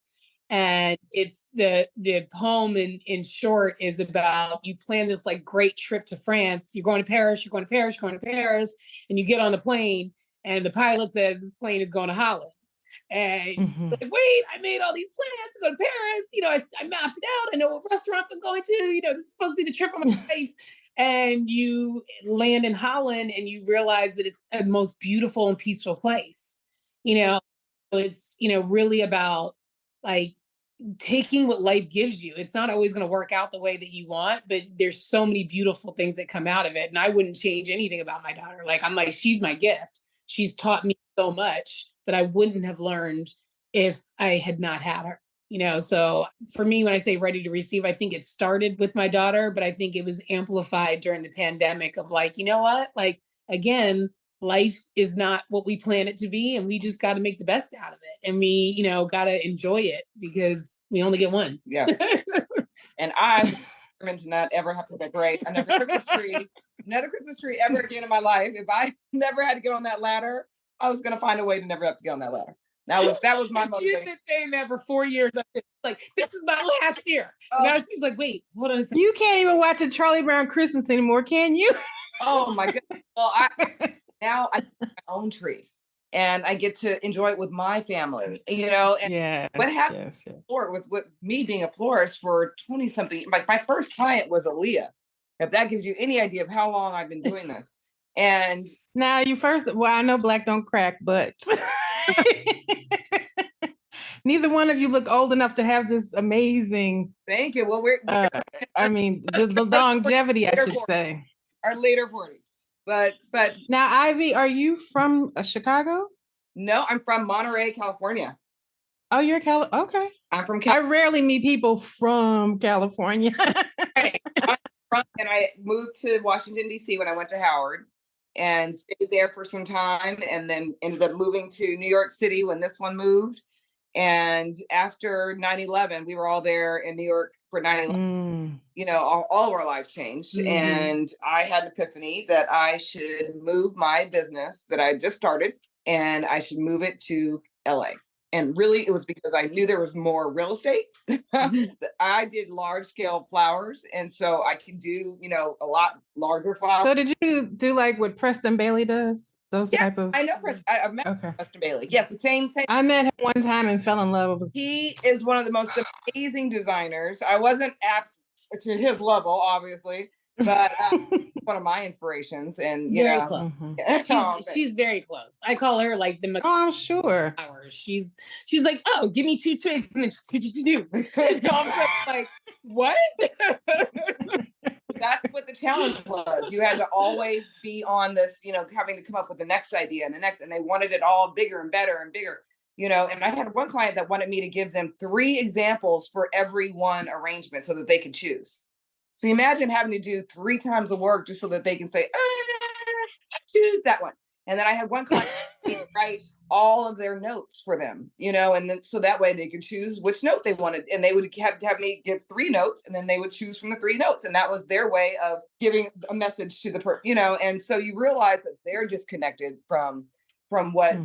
And it's the poem in short is about, you plan this like great trip to France. You're going to Paris, and you get on the plane and the pilot says this plane is going to Holland. And Mhm. like, wait, I made all these plans to go to Paris. I mapped it out. I know what restaurants I'm going to. This is supposed to be the trip of my life. And you land in Holland and you realize that it's the most beautiful and peaceful place. It's, really about like taking what life gives you. It's not always going to work out the way that you want, but there's so many beautiful things that come out of it. And I wouldn't change anything about my daughter. Like, I'm like, she's my gift. She's taught me so much that I wouldn't have learned if I had not had her. So for me, when I say ready to receive, I think it started with my daughter, but I think it was amplified during the pandemic of like, you know what? Like, again, life is not what we plan it to be, and we just got to make the best out of it. And we, got to enjoy it because we only get one. Yeah. And I'm determined to not ever have to decorate another Christmas tree ever again in my life. If I never had to get on that ladder, I was going to find a way to never have to get on that ladder. That was my motivation. She's been saying that for 4 years. Like, this is my last year. Now she's like, wait, hold on a second. You can't even watch a Charlie Brown Christmas anymore, can you? Oh my goodness. Well, now I have my own tree and I get to enjoy it with my family, and what happened with me being a florist for 20 something, like my first client was Aaliyah. If that gives you any idea of how long I've been doing this. And now I know black don't crack, but neither one of you look old enough to have this amazing. Thank you. Well, we're the longevity, I should say. Our later 40s. But now, Ivy, are you from Chicago? No, I'm from Monterey, California. Oh, you're okay. I'm from I rarely meet people from California. And I moved to Washington, D.C. when I went to Howard and stayed there for some time, and then ended up moving to New York City when this one moved. And after 9/11, we were all there in New York for 9/11. All of our lives changed. Mm-hmm. And I had an epiphany that I should move my business that I just started, and I should move it to LA. And really, it was because I knew there was more real estate. I did large scale flowers. And so I can do, a lot larger flowers. So did you do like what Preston Bailey does? Those type of. I know Preston. I've met Preston Bailey. Yes, the same. I met him one time and fell in love with him. He is one of the most amazing designers. I wasn't apt to his level, obviously, but one of my inspirations. And very close. She's very close. I call her like the. Oh, I'm sure. She's like, oh, give me 2 twigs and then what you do. And I'm like, what? That's what the challenge was. You had to always be on this, having to come up with the next idea and and they wanted it all bigger and better and bigger, and I had one client that wanted me to give them 3 examples for every one arrangement so that they could choose. So imagine having to do 3 times the work just so that they can say, choose that one. And then I had one client write all of their notes for them, and then so that way they could choose which note they wanted. And they would have me give 3 notes, and then they would choose from the 3 notes. And that was their way of giving a message to the person, and so you realize that they're disconnected from what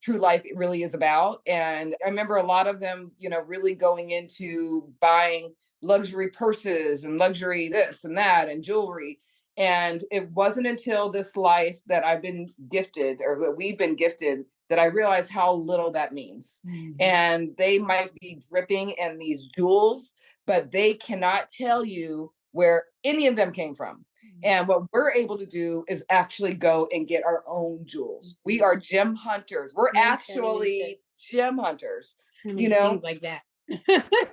true life really is about. And I remember a lot of them, really going into buying luxury purses and luxury this and that and jewelry. And it wasn't until this life that I've been gifted, or that we've been gifted, that I realized how little that means. Mm-hmm. And they might be dripping in these jewels, but they cannot tell you where any of them came from. Mm-hmm. And what we're able to do is actually go and get our own jewels. Mm-hmm. We are gem hunters. We're actually gem hunters. Things like that.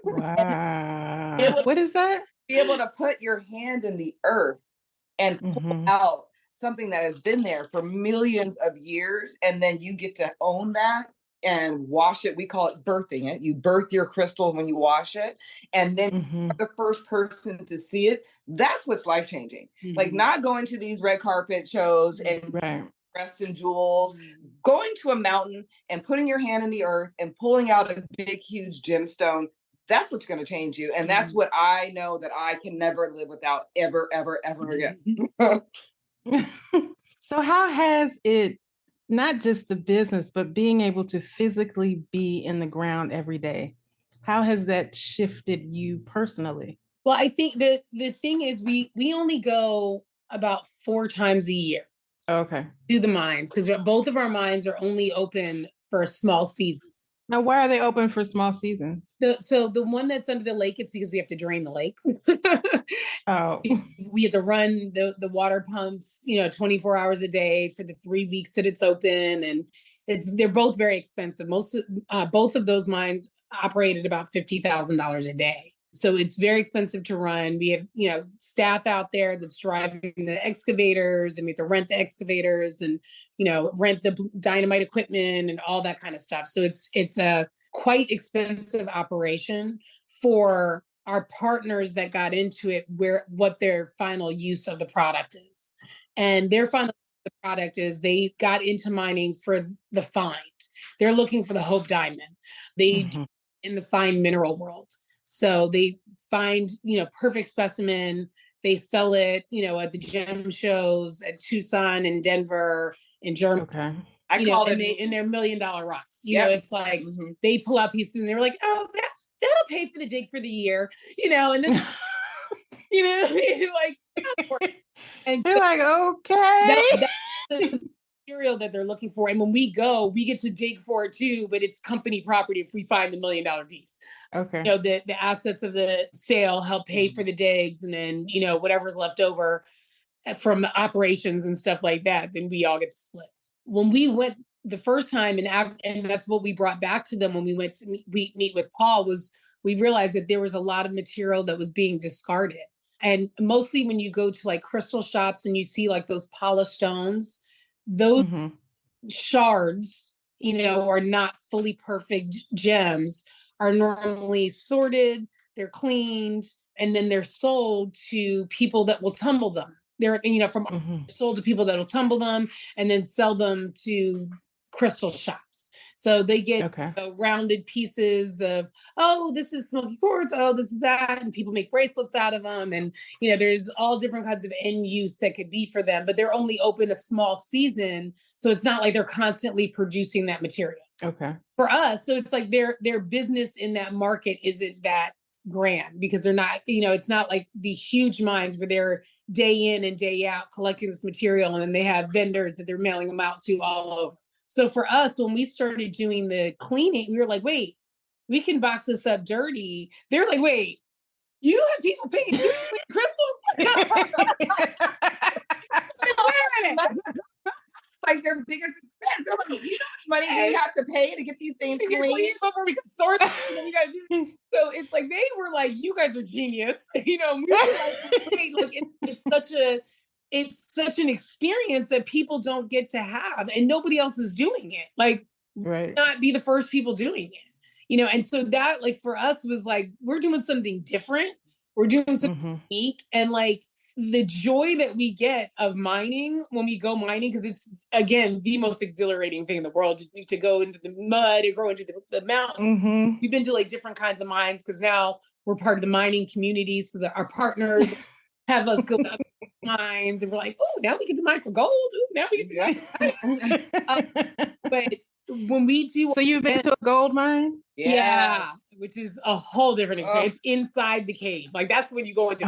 Wow. What is that? Be able to put your hand in the earth and pull out something that has been there for millions of years. And then you get to own that and wash it. We call it birthing it. You birth your crystal when you wash it. And then you're the first person to see it. That's what's life-changing. Mm-hmm. Like not going to these red carpet shows and dressed in jewels, going to a mountain and putting your hand in the earth and pulling out a big, huge gemstone. That's what's going to change you. And that's what I know that I can never live without ever, ever, ever again. So how has it, not just the business, but being able to physically be in the ground every day, how has that shifted you personally? Well, I think the thing is we only go about 4 times a year. Okay. To the mines, because both of our mines are only open for small seasons. Now, why are they open for small seasons? So the one that's under the lake, it's because we have to drain the lake. Oh, We have to run the water pumps, 24 hours a day for the 3 weeks that it's open. And they're both very expensive. Both of those mines operate at about $50,000 a day. So it's very expensive to run. We have, staff out there that's driving the excavators, and we have to rent the excavators and, rent the dynamite equipment and all that kind of stuff. So it's a quite expensive operation for our partners that got into it, what their final use of the product is. And their final the product is they got into mining for the find. They're looking for the Hope Diamond. They in the fine mineral world. So they find, perfect specimen. They sell it, at the gem shows at Tucson and Denver and Germany. okay. I call it in their $1 million rocks. It's like they pull out pieces and they're like, oh, that'll pay for the dig for the year, and then, like, and they're like, okay. That's the material that they're looking for. And when we go, we get to dig for it too, but it's company property if we find the $1 million piece. Okay. The assets of the sale help pay for the digs, and then, whatever's left over from operations and stuff like that, then we all get to split. When we went the first time, and that's what we brought back to them when we went to meet with Paul, was we realized that there was a lot of material that was being discarded. And mostly when you go to like crystal shops and you see like those polished stones, those shards, are not fully perfect gems, are normally sorted, they're cleaned, and then they're sold to people that will tumble them. They're, sold to people that will tumble them and then sell them to crystal shops. So they get rounded pieces of, oh, this is smoky quartz, oh, this is that, and people make bracelets out of them. And, there's all different kinds of end use that could be for them, but they're only open a small season. So it's not like they're constantly producing that material. Okay. For us, so it's like their business in that market isn't that grand because they're not, it's not like the huge mines where they're day in and day out collecting this material, and then they have vendors that they're mailing them out to all over. So for us, when we started doing the cleaning, we were like, wait, we can box this up dirty. They're like, wait, you have people paying you to clean crystals? It's like their biggest expense. They're like, you know how much money you have to pay to get these things clean? Before we can sort them, and then you gotta do. So it's like they were like, you guys are genius. We were like, wait, look, it's such an experience that people don't get to have, and nobody else is doing it. Like, not be the first people doing it, And so that, like, for us was like, we're doing something different. We're doing something unique, and like the joy that we get of mining when we go mining, because it's again the most exhilarating thing in the world to go into the mud and go into the mountain. We've been to like different kinds of mines because now we're part of the mining community, so that our partners have us go to mines, and we're like, oh, now we get to mine for gold. Ooh, now we get to but when we do, so you've been to a gold mine? Yeah, which is a whole different experience. It's inside the cave. Like that's when you go into.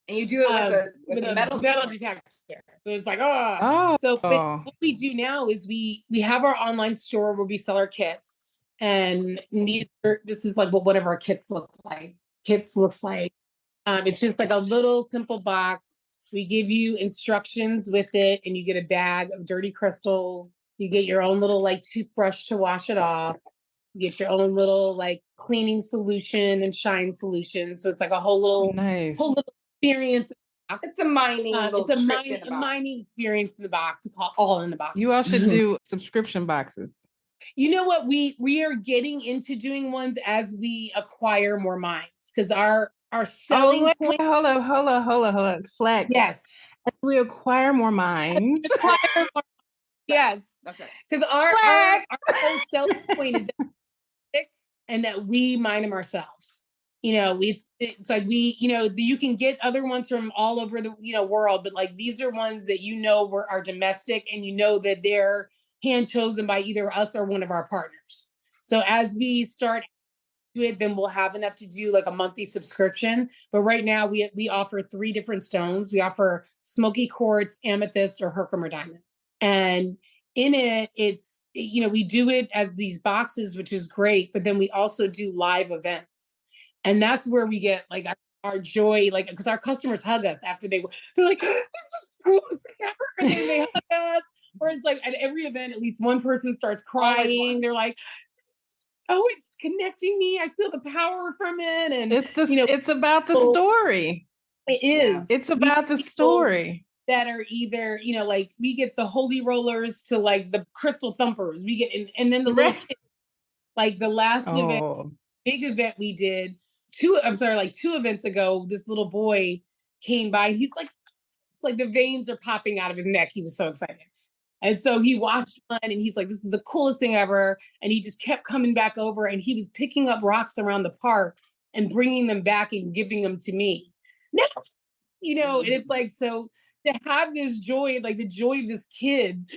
And you do it with a metal detector. So it's like, So but what we do now is we have our online store where we sell our kits. And this is like what one of our kits look like. Looks like. It's just like a little simple box. We give you instructions with it, and you get a bag of dirty crystals. You get your own little like toothbrush to wash it off. You get your own little like cleaning solution and shine solution. So it's like a whole little experience. It's a mining. It's a mining experience in the box. We call it all in the box. You all should do subscription boxes. You know what? We are getting into doing ones as we acquire more mines, because our selling point. Hold up. Flex. Yes. As we acquire more mines. Yes. Okay. Because our whole selling point is and that we mine them ourselves. It's like you can get other ones from all over the world, but like these are ones that are domestic, and that they're hand chosen by either us or one of our partners. So as we start to it, then we'll have enough to do like a monthly subscription. But right now we offer 3 different stones. We offer smoky quartz, amethyst, or Herkimer diamonds. And in it, it's, we do it as these boxes, which is great, but then we also do live events. And that's where we get like our joy, like, because our customers hug us after they're like, this is the coolest thing ever. And then they hug us. Or it's like at every event, at least one person starts crying. They're like, oh, it's connecting me. I feel the power from it. And it's about the story. It is. It's about the story. That are either, like we get the holy rollers to like the crystal thumpers. We get, and then the little kids, like the last big event we did, 2 events ago, this little boy came by and he's like, it's like the veins are popping out of his neck. He was so excited. And so he watched one and he's like, this is the coolest thing ever. And he just kept coming back over and he was picking up rocks around the park and bringing them back and giving them to me. Now, and it's like, so to have this joy, like the joy of this kid,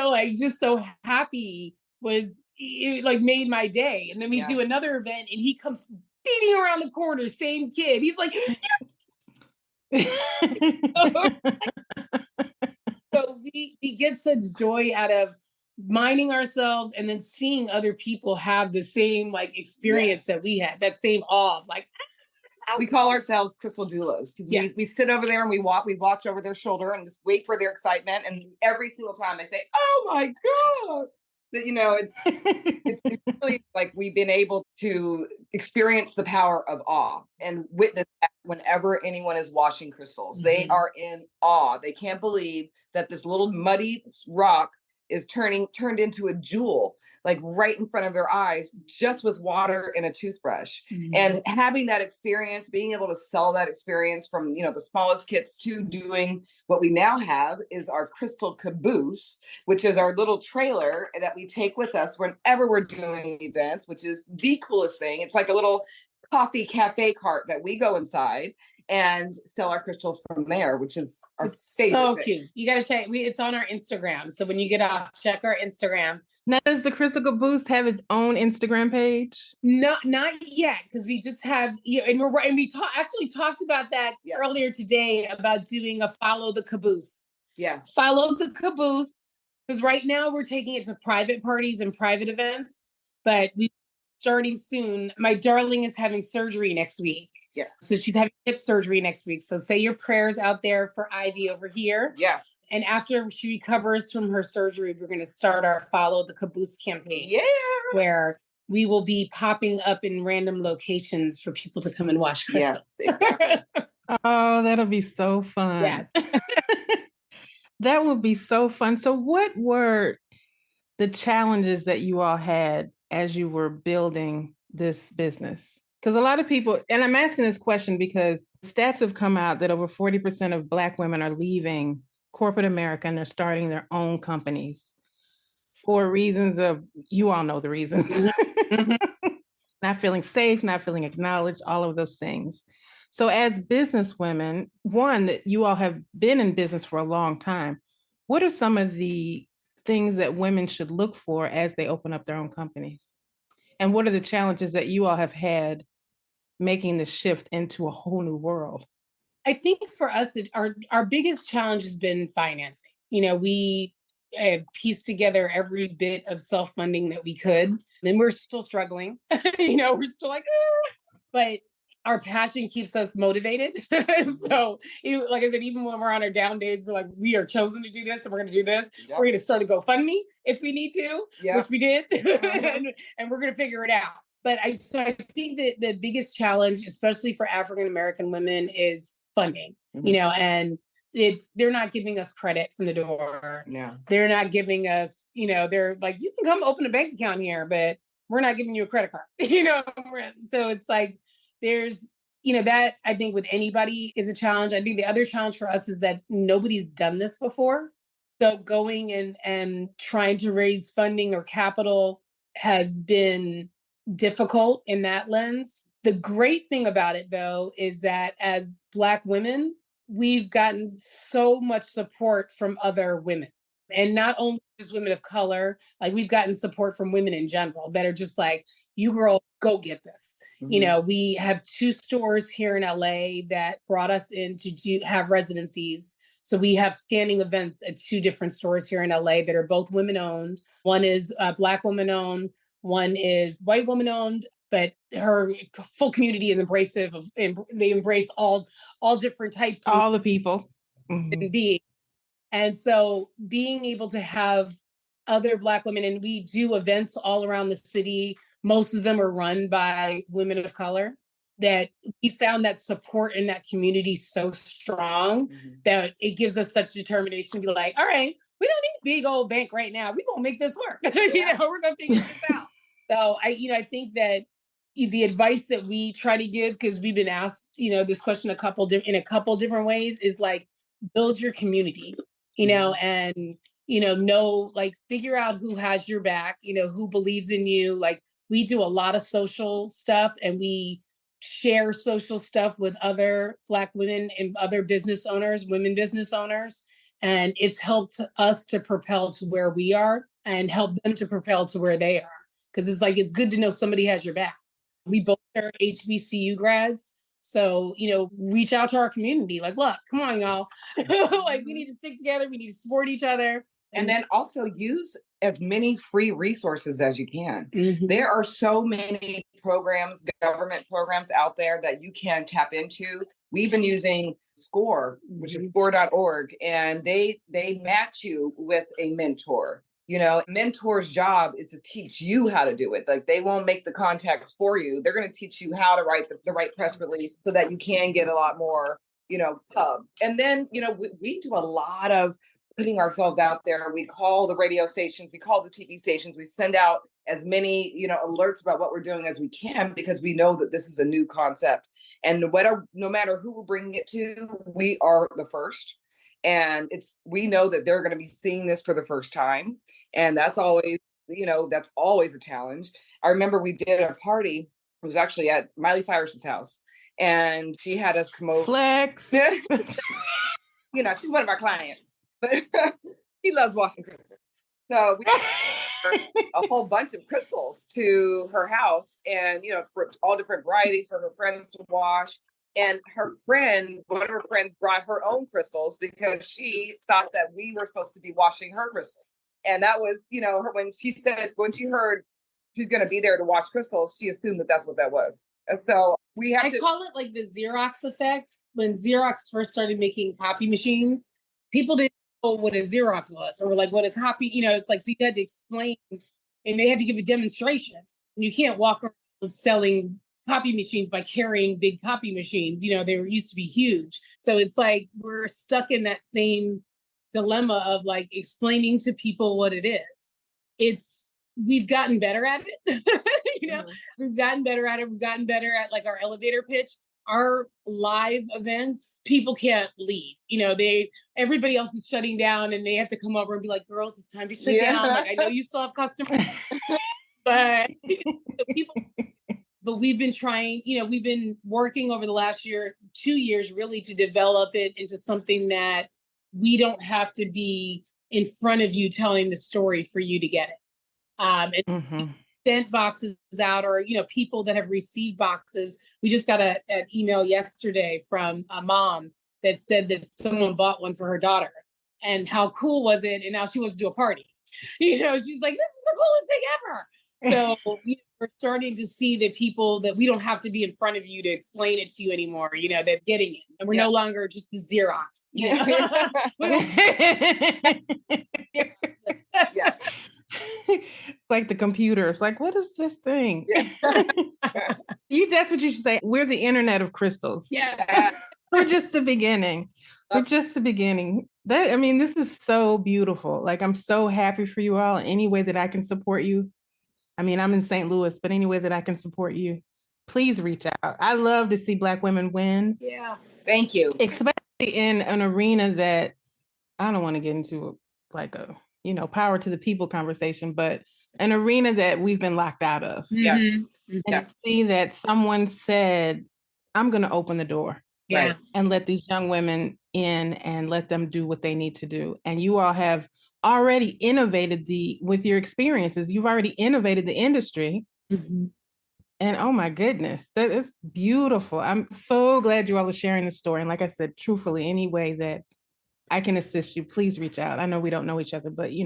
like just so happy it like made my day. And then we do another event and he comes beating around the corner, same kid. He's like, so we get such joy out of minding ourselves and then seeing other people have the same like experience that we had, that same awe of like, we call ourselves crystal doulas because we sit over there and we watch over their shoulder and just wait for their excitement. And every single time they say, oh my God, it's really like we've been able to experience the power of awe and witness that whenever anyone is washing crystals. Mm-hmm. They are in awe. They can't believe that this little muddy rock is turned into a jewel, like right in front of their eyes, just with water and a toothbrush. Mm-hmm. And having that experience, being able to sell that experience from, the smallest kits to doing what we now have is our crystal caboose, which is our little trailer that we take with us whenever we're doing events, which is the coolest thing. It's like a little coffee cafe cart that we go inside and sell our crystals from there, which is our favorite. So cute. You got to check. It's on our Instagram. So when you get off, check our Instagram. Now, does the Crystal Caboose have its own Instagram page? No, not yet, because we just have, and we actually talked about that earlier today about doing a follow the caboose. Yes. Follow the caboose, because right now we're taking it to private parties and private events, but we starting soon. My darling is having surgery next week. Yes. So she's having hip surgery next week. So say your prayers out there for Ivy over here. Yes. And after she recovers from her surgery, we're going to start our Follow the Caboose campaign. Yeah. Where we will be popping up in random locations for people to come and watch crystals. Yeah. Oh, that'll be so fun. Yes. That would be so fun. So what were the challenges that you all had as you were building this business? Because a lot of people, and I'm asking this question because stats have come out that over 40% of Black women are leaving corporate America and they're starting their own companies for reasons of, you all know the reasons. Not feeling safe, not feeling acknowledged, all of those things. So as business women, one, that you all have been in business for a long time, what are some of the things that women should look for as they open up their own companies? And what are the challenges that you all have had making the shift into a whole new world? I think for us, that our biggest challenge has been financing. We pieced together every bit of self-funding that we could, and we're still struggling. We're still like, but our passion keeps us motivated. So, like I said, even when we're on our down days, we're like, we are chosen to do this, and we're going to do this. Yep. We're going to start a GoFundMe if we need to, which we did, and we're going to figure it out. But I think that the biggest challenge, especially for African American women, is funding. And they're not giving us credit from the door. No, they're not giving us. They're like, you can come open a bank account here, but we're not giving you a credit card. So it's like there's that I think with anybody is a challenge. I think the other challenge for us is that nobody's done this before. So going and trying to raise funding or capital has been difficult in that lens. The great thing about it, though, is that as Black women, we've gotten so much support from other women, and not only just women of color. Like, we've gotten support from women in general that are just like, you girl, go get this. Mm-hmm. We have 2 stores here in LA that brought us in to have residencies So we have standing events at 2 different stores here in LA that are both women owned. One is Black woman owned. One is white woman owned, but her full community is embracive of, and they embrace all different types all the people. Mm-hmm. and beings. And so being able to have other Black women, and we do events all around the city. Most of them are run by women of color, that we found that support in that community so strong that it gives us such determination to be like, all right, we don't need big old bank right now. We're going to make this work. We're going to figure this out. So I think that the advice that we try to give, because we've been asked, this question in a couple different ways, is like, build your community, and, figure out who has your back, who believes in you. Like, we do a lot of social stuff, and we share social stuff with other Black women and other business owners, women business owners. And it's helped us to propel to where we are and help them to propel to where they are. Because it's like, it's good to know somebody has your back. We both are HBCU grads. So, reach out to our community. Like, look, come on, y'all. Like, we need to stick together. We need to support each other. And then also use as many free resources as you can. Mm-hmm. There are so many programs, government programs out there that you can tap into. We've been using SCORE, which is score.org, and they match you with a mentor. Mentor's job is to teach you how to do it. Like, they won't make the contacts for you. They're going to teach you how to write the right press release so that you can get a lot more, pub. And then, we do a lot of putting ourselves out there. We call the radio stations, we call the TV stations, we send out as many, alerts about what we're doing as we can, because we know that this is a new concept. And no matter who we're bringing it to, we are the first. And we know that they're going to be seeing this for the first time. And that's always, a challenge. I remember we did a party. It was actually at Miley Cyrus's house, and she had us come over. Flex. She's one of our clients, but he loves washing crystals. So we a whole bunch of crystals to her house, and, for all different varieties for her friends to wash. And one of her friends brought her own crystals because she thought that we were supposed to be washing her crystals. And that was, when she heard she's going to be there to wash crystals, she assumed that that's what that was. And so I call it like the Xerox effect. When Xerox first started making copy machines, people didn't know what a Xerox was, or like what a copy, it's like, so you had to explain, and they had to give a demonstration. And you can't walk around selling copy machines by carrying big copy machines. They used to be huge. So it's like, we're stuck in that same dilemma of like explaining to people what it is. We've gotten better at it. We've gotten better at it. We've gotten better at like our elevator pitch. Our live events, people can't leave. Everybody else is shutting down, and they have to come over and be like, girls, it's time to shut down. Like, I know you still have customers, but But we've been trying, we've been working over the last 2 years, really, to develop it into something that we don't have to be in front of you telling the story for you to get it. And sent boxes out, or, people that have received boxes. We just got an email yesterday from a mom that said that someone bought one for her daughter, and how cool was it? And now she wants to do a party. She's like, this is the coolest thing ever. So we're starting to see that people, that we don't have to be in front of you to explain it to you anymore, they're getting it. And we're no longer just the Xerox. Yes. It's like the computer. It's like, what is this thing? Yes. That's what you should say. We're the internet of crystals. Yeah. We're just the beginning. This is so beautiful. Like, I'm so happy for you all. Any way that I can support you. I'm in St. Louis, but any way that I can support you, please reach out. I love to see Black women win. Yeah. Thank you. Especially in an arena that, I don't want to get into power to the people conversation, but an arena that we've been locked out of. Yes. Mm-hmm. And see that someone said, I'm going to open the door. Yeah. Right, and let these young women in and let them do what they need to do. And you all have already innovated with your experiences. You've already innovated the industry. Mm-hmm. And oh my goodness, that is beautiful. I'm so glad you all are sharing the story. And like I said, truthfully, any way that I can assist you. Please reach out. I know we don't know each other, but you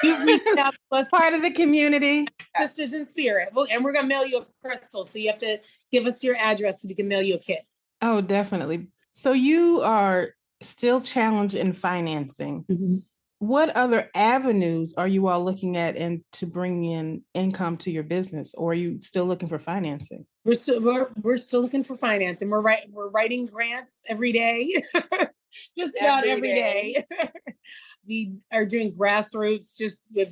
reached out to us, part of the community. Sisters in Spirit. And we're going to mail you a crystal. So you have to give us your address so we can mail you a kit. Oh, definitely. So you are still challenged in financing. Mm-hmm. What other avenues are you all looking at and to bring in income to your business, or are you still looking for financing? We're still looking for financing. We're writing grants every day, just about every day. We are doing grassroots just with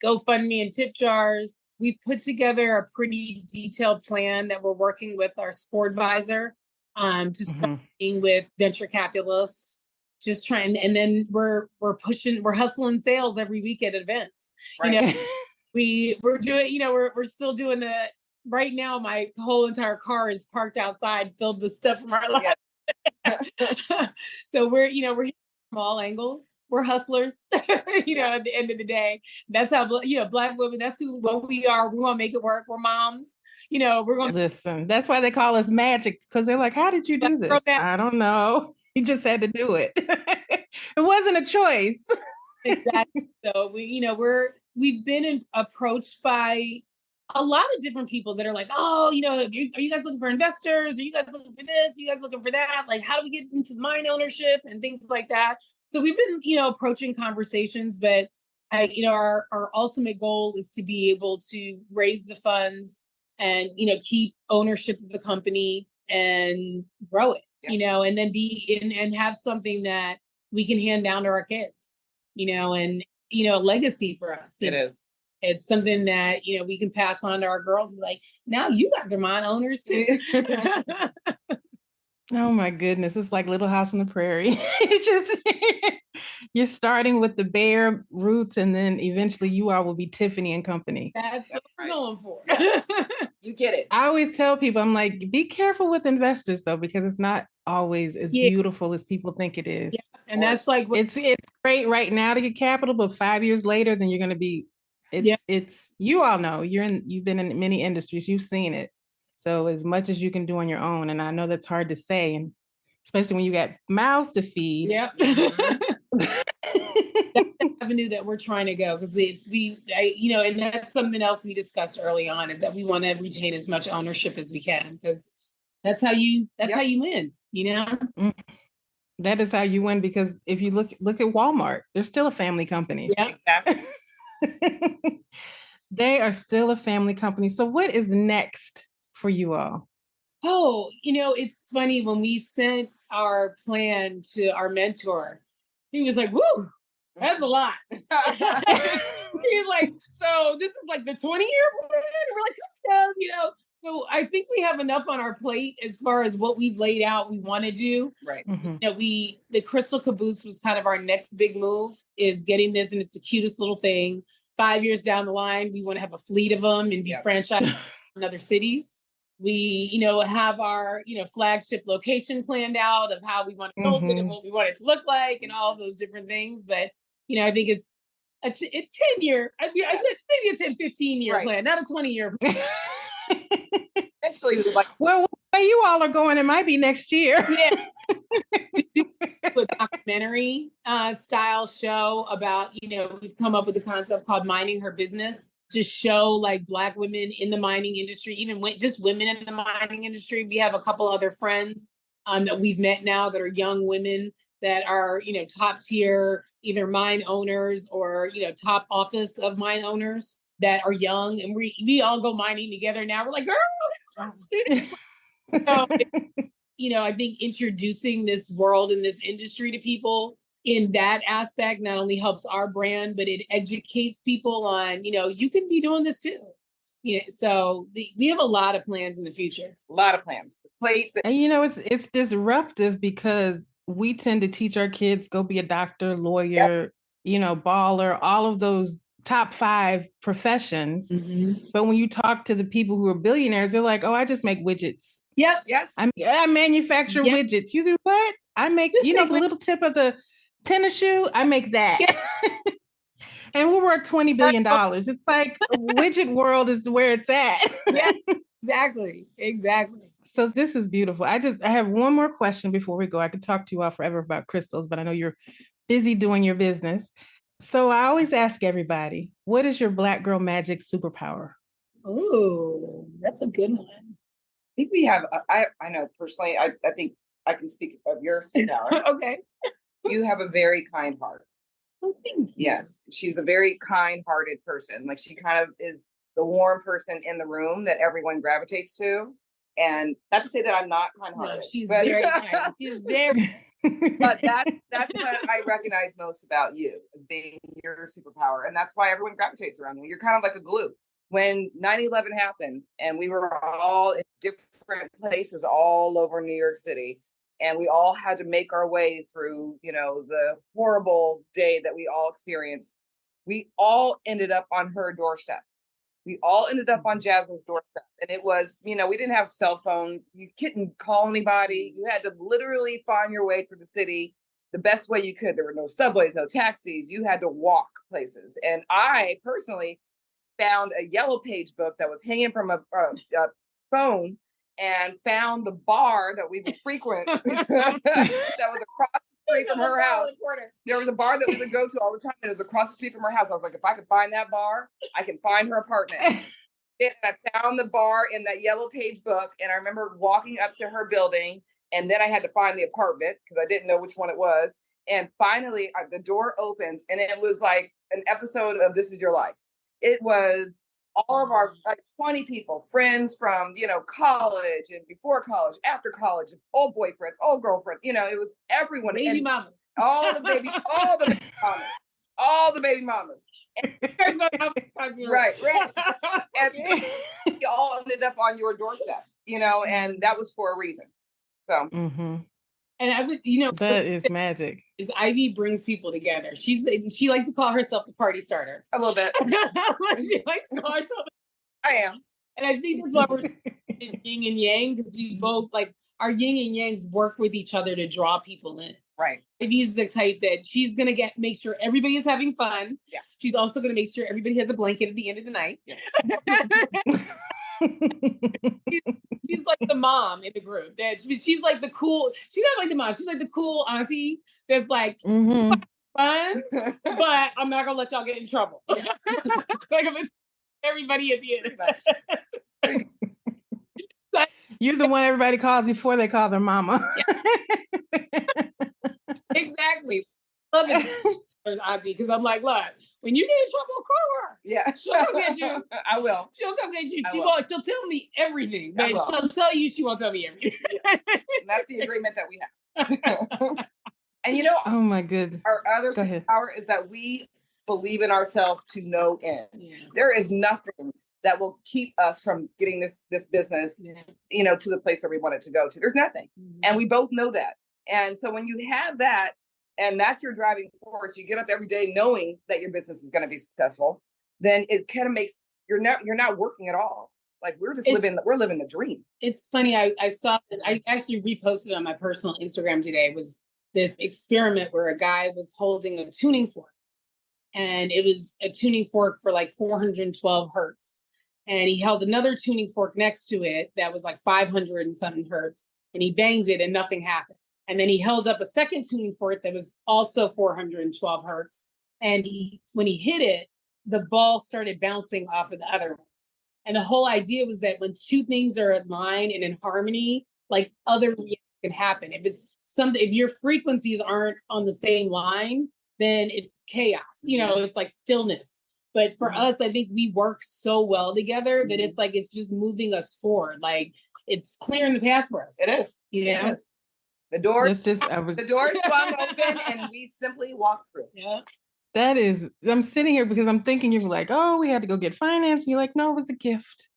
GoFundMe and tip jars. We've put together a pretty detailed plan that we're working with our sport advisor, just working with venture capitalists. Just trying, and then we're hustling sales every week at events. Right. We're doing, we're still doing right now my whole entire car is parked outside filled with stuff from our life. So we're hitting from all angles. We're hustlers, at the end of the day. That's how, Black women, that's what we are. We want to make it work. We're moms. We're going to listen. That's why they call us magic, because they're like, how did you do this? I don't know. You just had to do it. It wasn't a choice. Exactly. So we've been approached by a lot of different people that are like, oh, are you guys looking for investors? Are you guys looking for this? Are you guys looking for that? Like, how do we get into mine ownership and things like that? So we've been, approaching conversations, but our ultimate goal is to be able to raise the funds and, keep ownership of the company and grow it, and then be in and have something that we can hand down to our kids, and, a legacy for us. It's something that, we can pass on to our girls and be like, now you guys are mine owners too. Oh my goodness. It's like Little House on the Prairie. You're starting with the bare roots, and then eventually you all will be Tiffany and Company. That's what we're going for. You get it. I always tell people, I'm like, be careful with investors though, because it's not always as beautiful as people think it is. Yeah. And that's like, it's great right now to get capital, but 5 years later, then you're going to be, it's, you all know, you've been in many industries, you've seen it. So as much as you can do on your own, and I know that's hard to say, and especially when you got mouths to feed. Yep. That's the avenue that we're trying to go, because and that's something else we discussed early on, is that we want to retain as much ownership as we can, because that's how you win. That is how you win, because if you look at Walmart, they're still a family company. Yeah, exactly. They are still a family company. So what is next for you all? Oh, it's funny, when we sent our plan to our mentor, he was like, woo, that's a lot. He's like, so this is like the 20-year plan? We're like, yeah, So I think we have enough on our plate as far as what we've laid out we want to do. Right. Mm-hmm. The Crystal Caboose was kind of our next big move, is getting this, and it's the cutest little thing. 5 years down the line, we want to have a fleet of them and be franchised in other cities. We, have our, flagship location planned out of how we want to build it and what we want it to look like and all of those different things. But, I think it's a 10-year, I said maybe it's a 15-year plan, not a 20-year plan. Eventually, well, where you all are going, it might be next year. Yeah. We do a documentary style show about, we've come up with a concept called Mining Her Business, to show like Black women in the mining industry, even just women in the mining industry. We have a couple other friends that we've met now that are young women that are, top tier, either mine owners or, top office of mine owners that are young. And we all go mining together now. We're like, girl. So, I think introducing this world and this industry to people in that aspect not only helps our brand, but it educates people on, you can be doing this too. So we have a lot of plans in the future. A lot of plans. And it's disruptive, because we tend to teach our kids, go be a doctor, lawyer, baller, all of those top 5 professions. Mm-hmm. But when you talk to the people who are billionaires, they're like, oh, I just make widgets. Yep. Yes. I manufacture widgets. You do what? I make, the little tip of the tennis shoe, I make that. Yeah. And we're worth $20 billion. It's like widget world is where it's at. Yeah, exactly. So this is beautiful. I have one more question before we go. I could talk to you all forever about crystals, but I know you're busy doing your business. So I always ask everybody, what is your Black girl magic superpower? Oh, that's a good one. I think we have, I know personally, I think I can speak of your superpower. Okay. You have a very kind heart. Oh, thank you. Yes, she's a very kind-hearted person. Like, she kind of is the warm person in the room that everyone gravitates to. And not to say that I'm not kind-hearted. No, she's very kind. She's very. But that's what I recognize most about you, as being your superpower. And that's why everyone gravitates around you. You're kind of like a glue. When 9/11 happened and we were all in different places all over New York City, and we all had to make our way through, the horrible day that we all experienced, we all ended up on her doorstep. We all ended up on Jazmine's doorstep. And it was, we didn't have cell phone. You couldn't call anybody. You had to literally find your way through the city the best way you could. There were no subways, no taxis. You had to walk places. And I personally found a yellow page book that was hanging from a phone, and found the bar that we would frequent that was across the street from her house. There was a bar that we would go to all the time, and it was across the street from her house. I was like, if I could find that bar, I can find her apartment. And I found the bar in that yellow page book, and I remember walking up to her building, and then I had to find the apartment because I didn't know which one it was. And finally, the door opens, and it was like an episode of This Is Your Life. It was all of our 20 people, friends from, college and before college, after college, old boyfriends, old girlfriends, it was everyone. Baby mamas. All the baby mamas. All the baby mamas. And, right. And we all ended up on your doorstep, and that was for a reason. So. Mm-hmm. And I would, that is magic. Is Ivy brings people together. She likes to call herself the party starter. A little bit. She likes to call herself. I am. And I think that's why we're yin and yang, because we both our yin and yangs work with each other to draw people in. Right. Ivy's the type that she's gonna make sure everybody is having fun. Yeah. She's also gonna make sure everybody has a blanket at the end of the night. Yeah. She's like the mom in the group. That she's like the cool. She's not like the mom. She's like the cool auntie that's like fun, but I'm not gonna let y'all get in trouble. Like I'm gonna everybody at the end. You're the one everybody calls before they call their mama. Exactly. Love it. There's auntie, because I'm like, look, when you get in trouble, call her. Yeah, she'll come get you. I will. She'll come get you. She'll tell me everything, but she'll tell you she won't tell me everything. And that's the agreement that we have. And oh my goodness, our other power is that we believe in ourselves to no end. Yeah. There is nothing that will keep us from getting this business, to the place that we want it to go to. There's nothing, and we both know that. And so when you have that, and that's your driving force, you get up every day knowing that your business is going to be successful, then it kind of makes you're not working at all. Like we're living the dream. It's funny. I saw that. I actually reposted on my personal Instagram today. Was this experiment where a guy was holding a tuning fork, and it was a tuning fork for like 412 hertz, and he held another tuning fork next to it that was like 500 and something hertz, and he banged it and nothing happened. And then he held up a second tuning fork that was also 412 hertz. And when he hit it, the ball started bouncing off of the other one. And the whole idea was that when two things are in line and in harmony, like other reactions can happen. If your frequencies aren't on the same line, then it's chaos. It's like stillness. But for us, I think we work so well together that it's like, it's just moving us forward. Like it's clearing the path for us. It is. It is. The door swung open and we simply walked through. Yeah. I'm sitting here because I'm thinking you're like, oh, we had to go get finance. And you're like, no, it was a gift.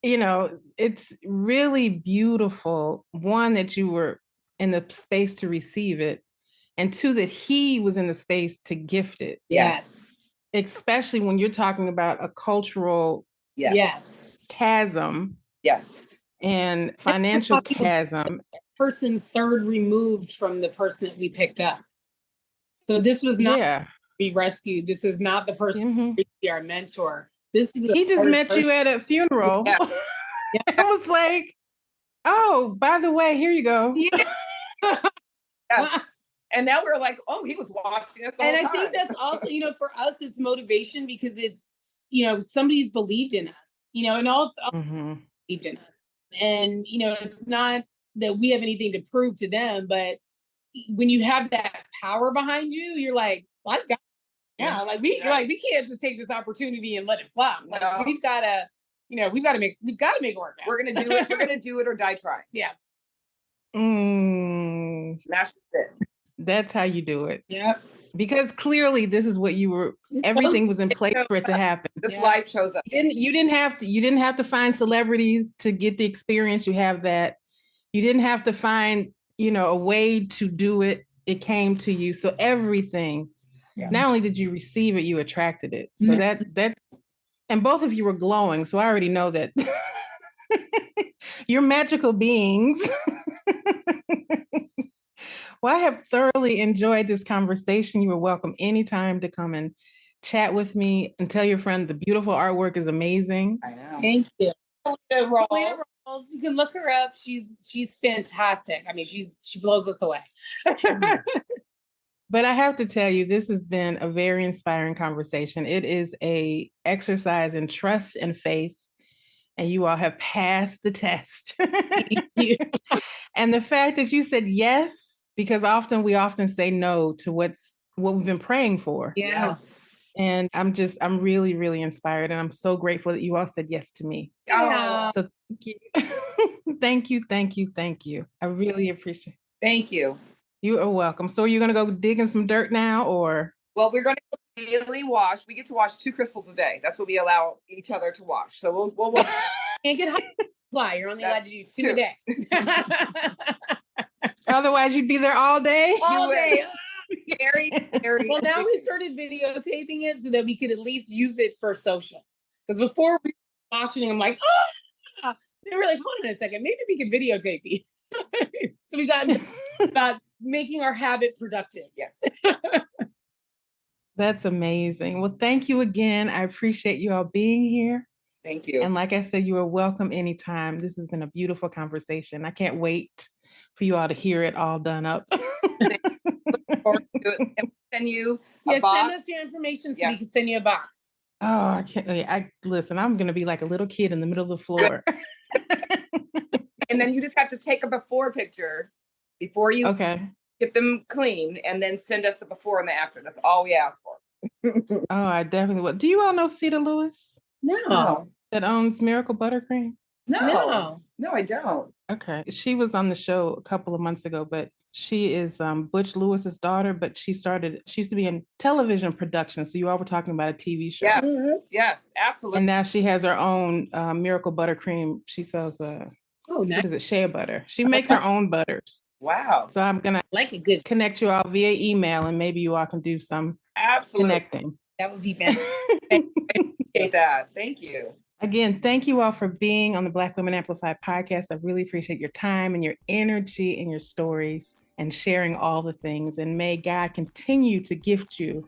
It's really beautiful. One, that you were in the space to receive it. And two, that he was in the space to gift it. Yes. Especially when you're talking about a cultural chasm. Yes. And financial chasm. Person third removed from the person that we picked up. So this was not be rescued. This is not the person to be our mentor. This is he just met you at a funeral. Yeah. I was like, Oh, by the way, here you go. Yeah. Yes. And now we're like, oh, he was watching us the And whole I think time. that's also, for us, it's motivation because it's, somebody's believed in us, and all believed in us. And, it's not that we have anything to prove to them, but when you have that power behind you, you're like, well, I've got, we can't just take this opportunity and let it flop. Like, No. we've got to make it work now. We're gonna do it. We're gonna do it or die trying. Yeah. Master it. That's how you do it. Yep. Because clearly this is what everything was in place for it to happen. This life shows up. You didn't have to find celebrities to get the experience. You have that. You didn't have to find, a way to do it. It came to you. So everything, not only did you receive it, you attracted it. So that, and both of you were glowing. So I already know that you're magical beings. Well, I have thoroughly enjoyed this conversation. You are welcome anytime to come and chat with me and tell your friend the beautiful artwork is amazing. I know. Thank you. Julius Erving, you can look her up. She's fantastic. I mean, she blows us away. But I have to tell you, this has been a very inspiring conversation. It is a exercise in trust and faith, and you all have passed the test. Thank you. And the fact that you said yes, because we often say no to what we've been praying for. Yes. And I'm really, really inspired. And I'm so grateful that you all said yes to me. Yeah. So thank you. Thank you. Thank you. Thank you. I really appreciate it. Thank you. You are welcome. So are you going to go dig in some dirt now or? Well, we're going to daily wash. We get to wash 2 crystals a day. That's what we allow each other to wash. So we'll wash. Can't get high supply. You're only allowed to do 2 a day. Otherwise, you'd be there all day. All day. Very, very. Well, now we started videotaping it so that we could at least use it for social. Because before we were washing, I'm like, they were like, hold on a second, maybe we could videotape these. So we got about making our habit productive. Yes. That's amazing. Well, thank you again. I appreciate you all being here. Thank you. And like I said, you are welcome anytime. This has been a beautiful conversation. I can't wait for you all to hear it all done up. Look forward to it. And send you a box. Send us your information so we can send you a box. Oh, I can't. Listen, I'm going to be like a little kid in the middle of the floor. And then you just have to take a before picture before you get them clean and then send us the before and the after. That's all we ask for. Oh, I definitely will. Do you all know Cedar Lewis? No. That owns Miracle Buttercream? No, I don't. Okay. She was on the show a couple of months ago, but she is Butch Lewis's daughter, but she used to be in television production. So you all were talking about a TV show. Yes, yes, absolutely. And now she has her own Miracle Buttercream. She sells nice. What is it? Shea butter. She makes her own butters. Wow. So I'm going to connect you all via email and maybe you all can do some connecting. That would be fantastic. I appreciate that. Thank you. Again, thank you all for being on the Black Women Amplified podcast. I really appreciate your time and your energy and your stories and sharing all the things. And may God continue to gift you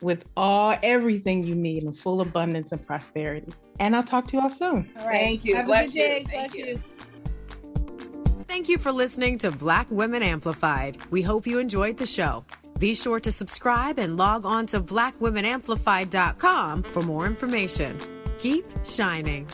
with everything you need in full abundance and prosperity. And I'll talk to you all soon. All right. Thank you. Have Bless a good day. you. Bless you. Thank you for listening to Black Women Amplified. We hope you enjoyed the show. Be sure to subscribe and log on to blackwomenamplified.com for more information. Keep shining.